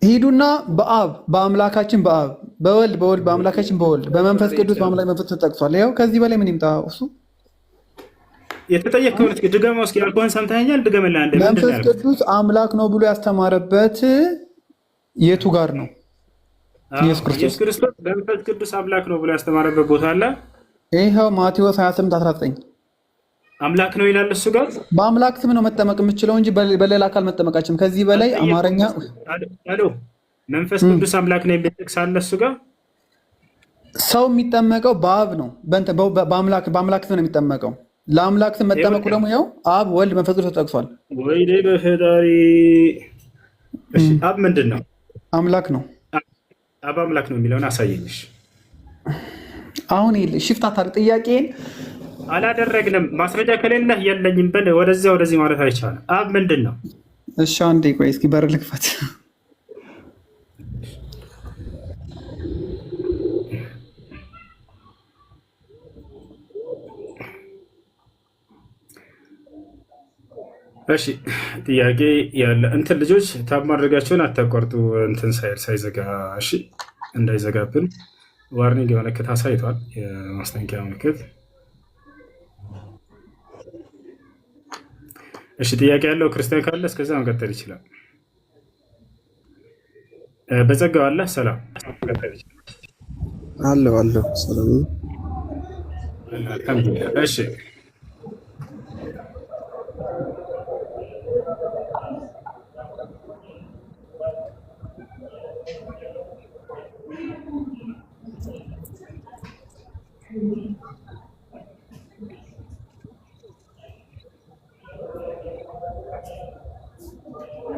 ሂዱና በአብ በአምላካችን በአብ በወልድ በአምላካችን በወልድ በመንፈስ ቅዱስ በአምላክ መንፈስ ተጠቅሷል። ያው ከዚህ በላይ ምን ይምጣ? እሱ የተጠየቀውን እስኪ ድገመው። እስኪ ያልኩህን ሰምተኸኛል? ድገመልህ አንዴ። መንፈስ ቅዱስ አምላክ ነው ብሎ ያስተማረበት የቱ ጋር ነው? ኢየሱስ ክርስቶስ መንፈስ ቅዱስ አምላክ ነው ብሎ ያስተማረበት ቦታ አለ። ይኸው ማቴዎስ 28:19 አምላክ ነው ይላል። እሱ ጋር በአምላክ ስም ነው መጠመቅ የምችለው እንጂ በሌላ አካል መጠመቃችን። ከዚህ በላይ አማርኛ መንፈስ ቅዱስ አምላክ ነው የሚል ጥቅስ አለ። እሱ ጋር ሰው የሚጠመቀው በአብ ነው፣ በአምላክ ስም ነው የሚጠመቀው። ለአምላክ ስም መጠመቁ ደግሞ ያው አብ ወልድ መንፈስ ቅዱስ ተጠቅሷል። ወይኔ በፈጣሪ። አብ ምንድን ነው? አምላክ ነው። አብ አምላክ ነው የሚለውን አሳየኝሽ። አሁን ሽፍታ ታዲያ ጥያቄን አላደረግንም። ማስረጃ ከሌለህ የለኝም በል። ወደዚህ ማለት አይቻልም። አብ ምንድን ነው? እሺ አንዴ ቆይ እስኪ በር ልክፈት። እሺ ጥያቄ ያለ እንትን ልጆች ታብ ማድረጋቸውን አታቋርጡ። እንትን ሳይዘጋ እሺ፣ እንዳይዘጋብን ዋርኒንግ ምልክት አሳይቷል። የማስጠንቀቂያ ምልክት። እሺ ጥያቄ ያለው ክርስቲያን ካለ እስከዛ መቀጠል ይችላል። በጸጋው አለ ሰላም አለው ሰላም። እሺ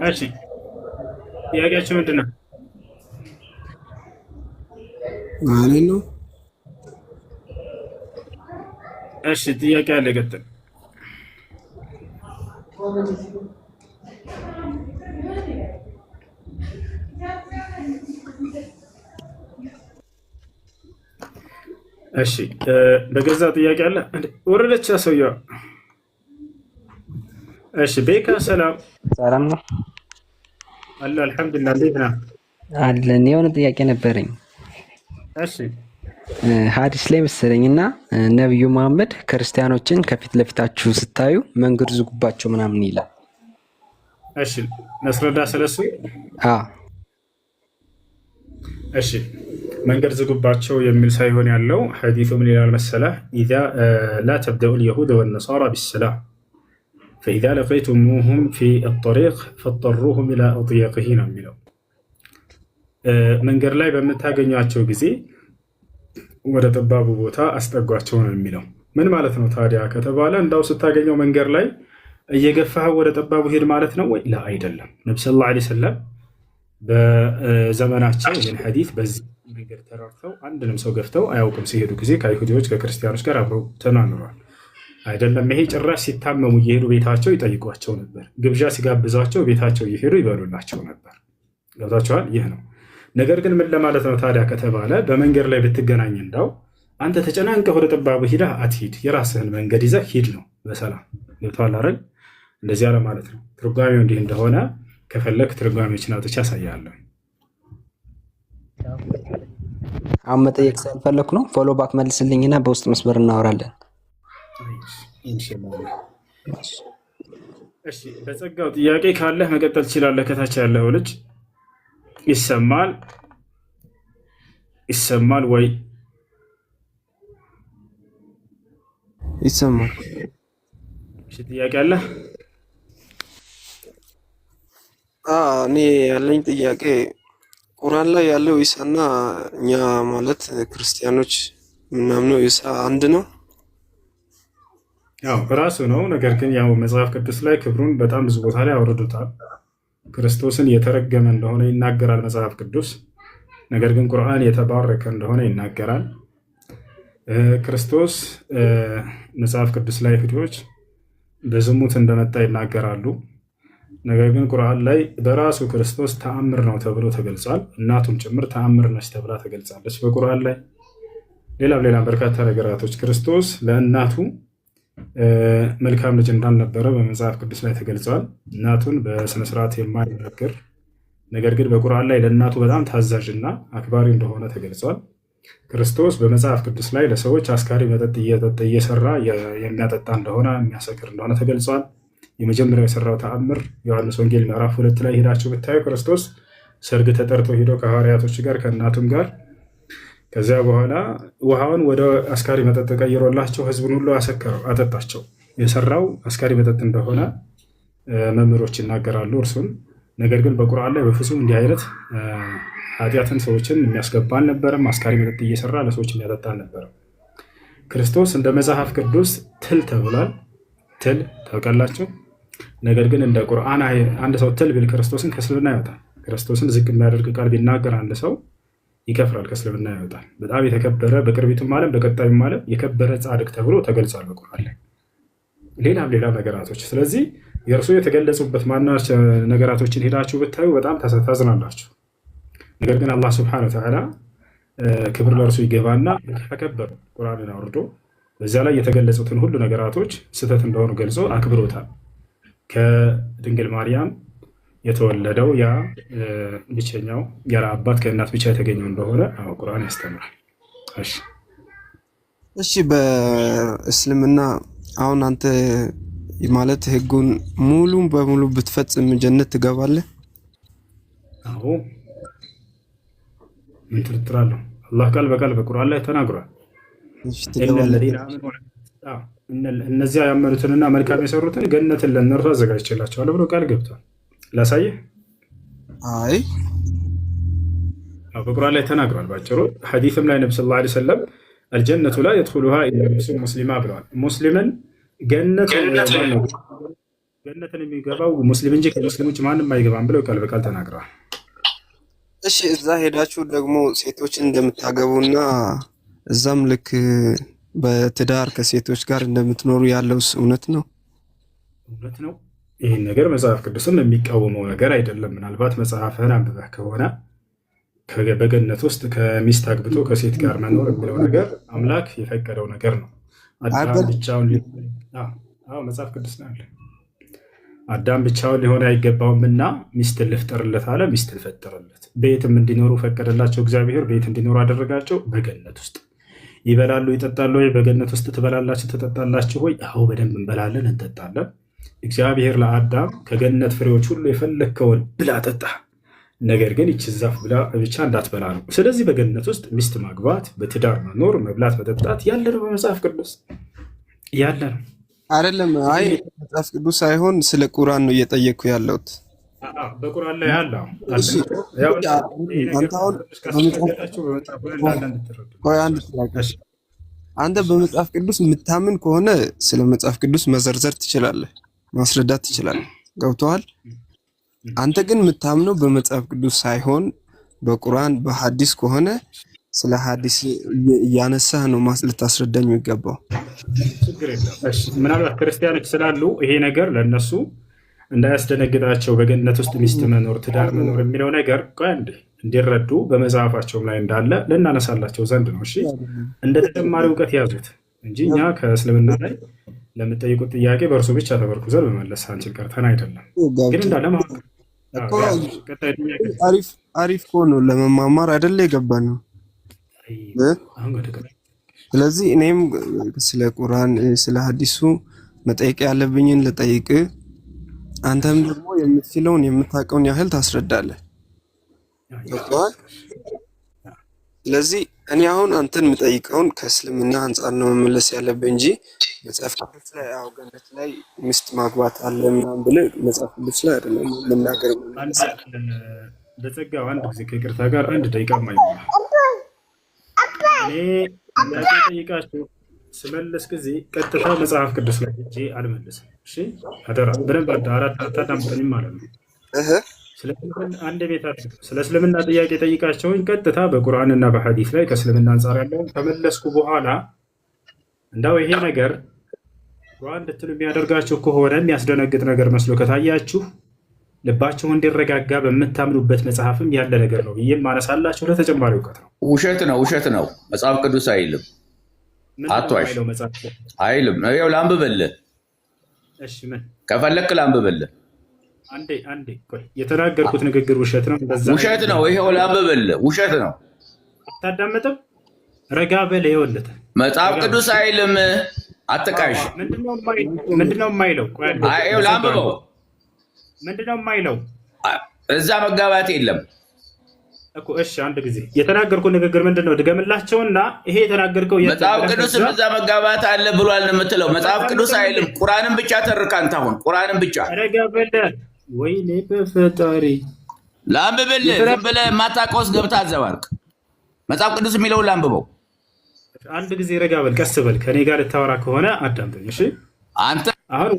እሺ ጥያቄያችሁ ምንድን ነው? ማለት ነው። እሺ ጥያቄ አለ፣ ቀጥል። እሺ በገዛ ጥያቄ አለ ወረደች ሰውየዋ። እሺ ቤካ ሰላም ነው አለ። አልሐምዱሊላህ። እንዴት ነህ? አለን። የሆነ ጥያቄ ነበረኝ። እሺ ሐዲስ ላይ መሰለኝና ነብዩ መሐመድ ክርስቲያኖችን ከፊት ለፊታችሁ ስታዩ መንገድ ዝጉባቸው ምናምን ይላል። እሺ ነስረዳ ስለሱ። እሺ መንገድ ዝጉባቸው የሚል ሳይሆን ያለው ሐዲሱ ምን ይላል መሰለህ? ኢዛ ላ ተብደኡ ልየሁድ ወነሳራ ቢሰላም ፈኢዛ ለቀይቱሙሁም ፊ አጠሪቅ ፈጠሩሁም ኢላ አጥየቅህ ነው የሚለው። መንገድ ላይ በምታገኟቸው ጊዜ ወደ ጠባቡ ቦታ አስጠጓቸው ነው የሚለው። ምን ማለት ነው ታዲያ ከተባለ እንዳው ስታገኘው መንገድ ላይ እየገፋህ ወደ ጠባቡ ሄድ ማለት ነው ወይ? ላ አይደለም። ነቢ ሰለላሁ ዐለይሂ ወሰለም በዘመናቸው ይህን ሐዲስ በዚህ መንገድ ተራርተው አንድንም ሰው ገፍተው አያውቅም። ሲሄዱ ጊዜ ከአይሁዲዎች ከክርስቲያኖች ጋር አብረው ተናንሯል። አይደለም ይሄ ጭራሽ ሲታመሙ እየሄዱ ቤታቸው ይጠይቋቸው ነበር። ግብዣ ሲጋብዟቸው ቤታቸው እየሄዱ ይበሉላቸው ነበር። ገብታችኋል? ይህ ነው። ነገር ግን ምን ለማለት ነው ታዲያ ከተባለ በመንገድ ላይ ብትገናኝ እንዳው አንተ ተጨናንቀህ ወደ ጠባቡ ሂደህ አትሂድ፣ የራስህን መንገድ ይዘህ ሂድ ነው በሰላም። ገብቶሃል አይደል? እንደዚህ ያለ ማለት ነው። ትርጓሜው እንዲህ እንደሆነ ከፈለግ ትርጓሜዎችን አውጥቼ ያሳያለሁ። አሁን መጠየቅ ስለፈለኩ ነው። ፎሎ ባክ መልስልኝና በውስጥ መስመር እናወራለን። እሺ በጸጋው ጥያቄ ካለህ መቀጠል ትችላለህ። ከታች ያለው ልጅ ይሰማል ወይ? ይሰማል። እሺ ጥያቄ አለ? እኔ ያለኝ ጥያቄ ቁርአን ላይ ያለው ኢሳና እኛ ማለት ክርስቲያኖች ምናምነው ኢሳ አንድ ነው ያው ራሱ ነው። ነገር ግን ያው መጽሐፍ ቅዱስ ላይ ክብሩን በጣም ብዙ ቦታ ላይ አውርዱታል። ክርስቶስን የተረገመ እንደሆነ ይናገራል መጽሐፍ ቅዱስ። ነገር ግን ቁርአን የተባረከ እንደሆነ ይናገራል። ክርስቶስ መጽሐፍ ቅዱስ ላይ አይሁዶች በዝሙት እንደመጣ ይናገራሉ። ነገር ግን ቁርአን ላይ በራሱ ክርስቶስ ተአምር ነው ተብሎ ተገልጿል። እናቱም ጭምር ተአምር ነች ተብላ ተገልጻለች በቁርአን ላይ። ሌላም በርካታ ነገራቶች ክርስቶስ ለእናቱ መልካም ልጅ እንዳልነበረ በመጽሐፍ ቅዱስ ላይ ተገልጿል። እናቱን በስነስርዓት የማይናገር ነገር ግን በቁርአን ላይ ለእናቱ በጣም ታዛዥና አክባሪ እንደሆነ ተገልጿል። ክርስቶስ በመጽሐፍ ቅዱስ ላይ ለሰዎች አስካሪ መጠጥ እየሰራ የሚያጠጣ እንደሆነ የሚያሰክር እንደሆነ ተገልጿል። የመጀመሪያው የሰራው ተአምር ዮሐንስ ወንጌል ምዕራፍ 2 ላይ ሄዳችሁ ብታዩ ክርስቶስ ሰርግ ተጠርቶ ሄዶ ከሐዋርያቶች ጋር ከእናቱም ጋር ከዚያ በኋላ ውሃውን ወደ አስካሪ መጠጥ ቀይሮላቸው ህዝቡን ሁሉ አጠጣቸው። የሰራው አስካሪ መጠጥ እንደሆነ መምህሮች ይናገራሉ እርሱን። ነገር ግን በቁርአን ላይ በፍጹም እንዲህ አይነት ኃጢአትን ሰዎችን የሚያስገባ አልነበረም። አስካሪ መጠጥ እየሰራ ለሰዎች የሚያጠጣ አልነበረም። ክርስቶስ እንደ መጽሐፍ ቅዱስ ትል ተብሏል። ትል ታውቃላችሁ። ነገር ግን እንደ ቁርአን አንድ ሰው ትል ቢል ክርስቶስን ከእስልምና ያወጣል። ክርስቶስን ዝቅ የሚያደርግ ቃል ቢናገር አንድ ሰው ይከፍራል፣ ከእስልምና ያወጣል። በጣም የተከበረ በቅርቢቱም ዓለም በቀጣዩም ዓለም የከበረ ጻድቅ ተብሎ ተገልጿል በቁርአን ላይ። ሌላም ነገራቶች። ስለዚህ የእርሱ የተገለጹበት ማናቸው ነገራቶችን ሄዳችሁ ብታዩ በጣም ታዝናላችሁ። ነገር ግን አላህ ስብሐነሁ ወተዓላ ክብር ለእርሱ ይገባና ተከበረ ቁርአንን አውርዶ በዚያ ላይ የተገለጹትን ሁሉ ነገራቶች ስህተት እንደሆኑ ገልጾ አክብሮታል። ከድንግል ማርያም የተወለደው ያ ብቸኛው ያለ አባት ከእናት ብቻ የተገኘው እንደሆነ ቁርአን ያስተምራል። እሺ በእስልምና አሁን አንተ ማለት ህጉን ሙሉ በሙሉ ብትፈጽም ጀነት ትገባለህ? አዎ ምን ትጥራለህ? አላህ ቃል በቃል በቁርአን ላይ ተናግሯል። እነዚያ ያመኑትንና መልካም የሰሩትን ገነትን ለእነርሱ አዘጋጅቼላቸዋለሁ ብሎ ቃል ገብቷል። ላሳየህ? አይ በቁርአን ላይ ተናግሯል። ባጭሩ ሐዲስም ላይ ነብዩ ሰለላሁ ዐለይሂ ወሰለም አልጀነቱ ላ የድኹሉሃ ኢላ ሙስሊማ ብለዋል። ሙስሊምን ገነትን የሚገባው ሙስሊም እንጂ ከሙስሊሞች ማንም አይገባም ብለው ቃል በቃል ተናግረዋል። እሺ እዛ ሄዳችሁ ደግሞ ሴቶችን እንደምታገቡና እዛም ልክ በትዳር ከሴቶች ጋር እንደምትኖሩ ያለውስ እውነት ነው? እውነት ነው። ይህን ነገር መጽሐፍ ቅዱስም የሚቃወመው ነገር አይደለም። ምናልባት መጽሐፍህን አንብበህ ከሆነ በገነት ውስጥ ከሚስት አግብቶ ከሴት ጋር መኖር የሚለው ነገር አምላክ የፈቀደው ነገር ነው። አዳም ብቻውን መጽሐፍ ቅዱስ ነው ያለ። አዳም ብቻውን ሊሆን አይገባውም እና ሚስትን ልፍጠርለት አለ። ሚስትን ፈጠረለት። ቤትም እንዲኖሩ ፈቀደላቸው እግዚአብሔር። ቤት እንዲኖሩ አደረጋቸው በገነት ውስጥ። ይበላሉ ይጠጣሉ ወይ? በገነት ውስጥ ትበላላችሁ ትጠጣላችሁ ወይ? አዎ በደንብ እንበላለን እንጠጣለን። እግዚአብሔር ለአዳም ከገነት ፍሬዎች ሁሉ የፈለግከውን ብላ ጠጣ፣ ነገር ግን ይህች ዛፍ ብላ ብቻ እንዳትበላ ነው። ስለዚህ በገነት ውስጥ ሚስት ማግባት፣ በትዳር መኖር፣ መብላት፣ መጠጣት ያለ ነው በመጽሐፍ ቅዱስ ያለ ነው። አይደለም። አይ መጽሐፍ ቅዱስ ሳይሆን ስለ ቁርአን ነው እየጠየቅኩ ያለሁት። በቁርአን ላይ ያለ አንተ በመጽሐፍ ቅዱስ የምታምን ከሆነ ስለ መጽሐፍ ቅዱስ መዘርዘር ትችላለህ፣ ማስረዳት ትችላለህ። ገብቶሃል? አንተ ግን የምታምነው በመጽሐፍ ቅዱስ ሳይሆን በቁርአን በሐዲስ ከሆነ ስለ ሐዲስ እያነሳህ ነው ልታስረዳኝ የሚገባው። ምናልባት ክርስቲያኖች ስላሉ ይሄ ነገር ለእነሱ እንዳያስደነግጣቸው በገነት ውስጥ ሚስት መኖር ትዳር መኖር የሚለው ነገር እንዲረዱ በመጽሐፋቸውም ላይ እንዳለ ልናነሳላቸው ዘንድ ነው። እሺ እንደ ተጨማሪ እውቀት ያዙት እንጂ እኛ ከእስልምና ላይ ለምጠይቁት ጥያቄ በእርሱ ብቻ ተመርኩዘን በመለስ አንችል ቀርተን አይደለም። ግን እንዳለ አሪፍ ከሆነ ለመማማር አይደለ የገባ ነው። ስለዚህ እኔም ስለ ቁርአን ስለ ሐዲሱ መጠየቅ ያለብኝን ልጠይቅ፣ አንተም ደግሞ የምትችለውን የምታውቀውን ያህል ታስረዳለህ። ስለዚህ እኔ አሁን አንተን የምጠይቀውን ከእስልምና አንጻር ነው መመለስ ያለብህ እንጂ መጽሐፍ ቅዱስ ላይ ገነት ላይ ሚስት ማግባት አለ ምናምን ብለህ መጽሐፍ ቅዱስ ላይ አይደለም መናገር። በጸጋው አንድ ጊዜ ከይቅርታ ጋር አንድ ደቂቃ ማይሞላ እኔ ጥያቄ ጠይቃችሁ ስመልስ ጊዜ ቀጥታ መጽሐፍ ቅዱስ ላይ ሄጄ አልመልስም። እሺ አደራ በደንብ አታዳምጠኝም ማለት ነው። ስለ እስልምና ጥያቄ ጠይቃቸውን ቀጥታ በቁርአንና በሐዲስ ላይ ከእስልምና አንጻር ያለውን ከመለስኩ በኋላ እንዳው ይሄ ነገር ቁርአን እንድትሉ የሚያደርጋችሁ ከሆነ የሚያስደነግጥ ነገር መስሎ ከታያችሁ ልባችሁ እንዲረጋጋ በምታምኑበት መጽሐፍም ያለ ነገር ነው ብዬ ማነሳላችሁ ለተጨማሪ እውቀት ነው። ውሸት ነው። መጽሐፍ ቅዱስ አይልም። አትዋሽ አይልም። ይኸው ላንብብልህ። እሺ ምን ከፈለክ ላንብብልህ። አንዴ ቆይ። የተናገርኩት ንግግር ውሸት ነው። ውሸት ነው። ይኸው ላንብብልህ። ውሸት ነው። አታዳምጥም? ረጋ በል። ይኸውልህ መጽሐፍ ቅዱስ አይልም። አትቃሽ። ምንድነው የማይለው? ይኸው ላንብበው። ምንድነው የማይለው? እዛ መጋባት የለም እኮ። እሺ አንድ ጊዜ የተናገርኩት ንግግር ምንድነው? ድገምላቸውና ይሄ የተናገርከው መጽሐፍ ቅዱስ እዛ መጋባት አለ ብሏል ነው የምትለው። መጽሐፍ ቅዱስ አይልም። ቁርአንን ብቻ ተርካ አንተ አሁን ቁርአንን ብቻ ረጋ በል። ወይኔ በፈጣሪ ላንብብልህ። ዝም ብለህ የማታውቀውስ ገብተህ አዘባርቅ። መጽሐፍ ቅዱስ የሚለውን ላንብበው። አንድ ጊዜ ረጋ በል፣ ቀስ በል። ከኔ ጋር ልታወራ ከሆነ አዳምጠኝ እሺ። አንተ አሁን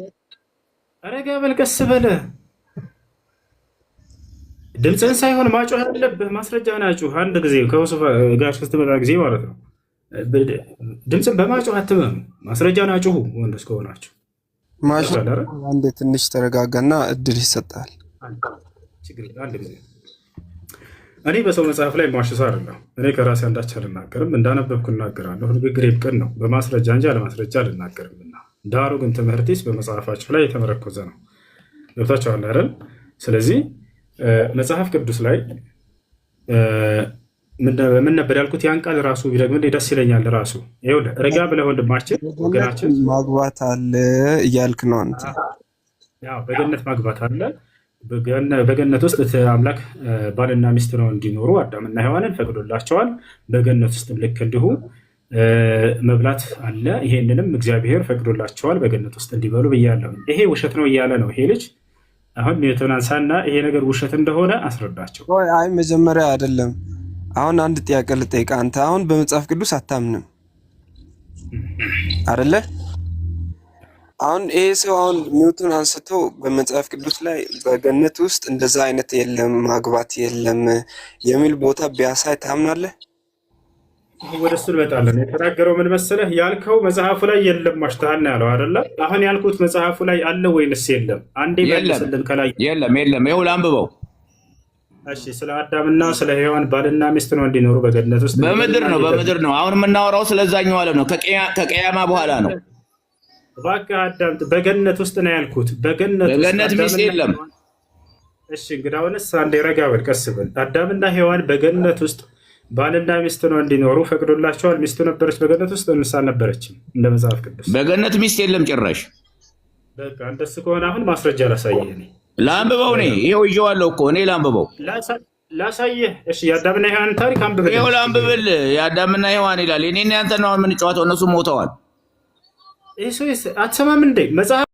ረጋ በል፣ ቀስ በል። ድምፅህን ሳይሆን ማጮህ አለብህ። ማስረጃህን አጩህ። አንድ ጊዜ ከውሱ ጋር ስትመጣ ጊዜ ማለት ነው። ድምፅን በማጮህ አትመኑ። ማስረጃን አጩሁ። ወንድ እስከሆናችሁ አንዴ ትንሽ ተረጋጋና እድል ይሰጣል። አንድ ጊዜ እኔ በሰው መጽሐፍ ላይ ማሽሳ አይደለሁ። እኔ ከራሴ አንዳች አልናገርም። እንዳነበብኩ እናገራለሁ። ንግግሬ ቅን ነው። በማስረጃ እንጂ አለማስረጃ አልናገርምና። ዳሩ ግን ትምህርቴስ በመጽሐፋችሁ ላይ የተመረኮዘ ነው። ገብታችኋል አይደል? ስለዚህ መጽሐፍ ቅዱስ ላይ ምን ነበር ያልኩት? ያን ቃል ራሱ ቢደግምልኝ ደስ ይለኛል። ራሱ ይኸውልህ፣ ረጋ ብለህ ወንድማችን፣ ወገናችን ማግባት አለ እያልክ ነው አንተ። ያው በገነት ማግባት አለ። በገነት ውስጥ አምላክ ባልና ሚስት ነው እንዲኖሩ አዳምና ሔዋንን ፈቅዶላቸዋል። በገነት ውስጥ ልክ እንዲሁ መብላት አለ። ይሄንንም እግዚአብሔር ፈቅዶላቸዋል በገነት ውስጥ እንዲበሉ ብያለሁ። ይሄ ውሸት ነው እያለ ነው ይሄ ልጅ። አሁን ኒውተን አንሳና ይሄ ነገር ውሸት እንደሆነ አስረዳቸው። አይ መጀመሪያ አይደለም። አሁን አንድ ጥያቄ ልጠይቅ። አንተ አሁን በመጽሐፍ ቅዱስ አታምንም አይደለ? አሁን ይሄ ሰው አሁን ኒውተን አንስቶ በመጽሐፍ ቅዱስ ላይ በገነት ውስጥ እንደዛ አይነት የለም ማግባት የለም የሚል ቦታ ቢያሳይ ታምናለህ? ወደ እሱ እንመጣለን። የተናገረው ምን መሰለህ? ያልከው መጽሐፉ ላይ የለም ማሽታህል ነው ያለው አይደለ? አሁን ያልኩት መጽሐፉ ላይ አለ ወይንስ የለም? አንዴ መልስልን። ከላይ የለም። ይኸው ላንብበው። እሺ ስለ አዳምና ስለ ሔዋን ባልና ሚስት ነው እንዲኖሩ በገነት ውስጥ። በምድር ነው። አሁን የምናወራው ስለዛኛው ዓለም ነው። ከቂያማ በኋላ ነው። እባክህ አዳምጥ። በገነት ውስጥ ነው ያልኩት። በገነት ሚስት የለም። እሺ እንግዳውንስ አንዴ ረጋ በል፣ ቀስ በል። አዳምና ሔዋን በገነት ውስጥ ባልና ሚስት ነው እንዲኖሩ ፈቅዶላቸዋል። ሚስቱ ነበረች በገነት ውስጥ እንስ አልነበረችም? እንደ መጽሐፍ ቅዱስ በገነት ሚስት የለም ጭራሽ። በቃ እንደሱ ከሆነ አሁን ማስረጃ ላሳየህ። እኔ ላንብበው። እኔ ይኸው ይዤዋለሁ እኮ እኔ ላንብበው፣ ላሳየህ። እሺ የአዳምና ሔዋን ታሪክ አንብበል። ይኸው ላንብብልህ። የአዳምና ሔዋን ይላል። እኔና ያንተ ነው የምንጫወተው። እነሱ ሞተዋል። ይህ አትሰማም እንዴ? መጽሐፍ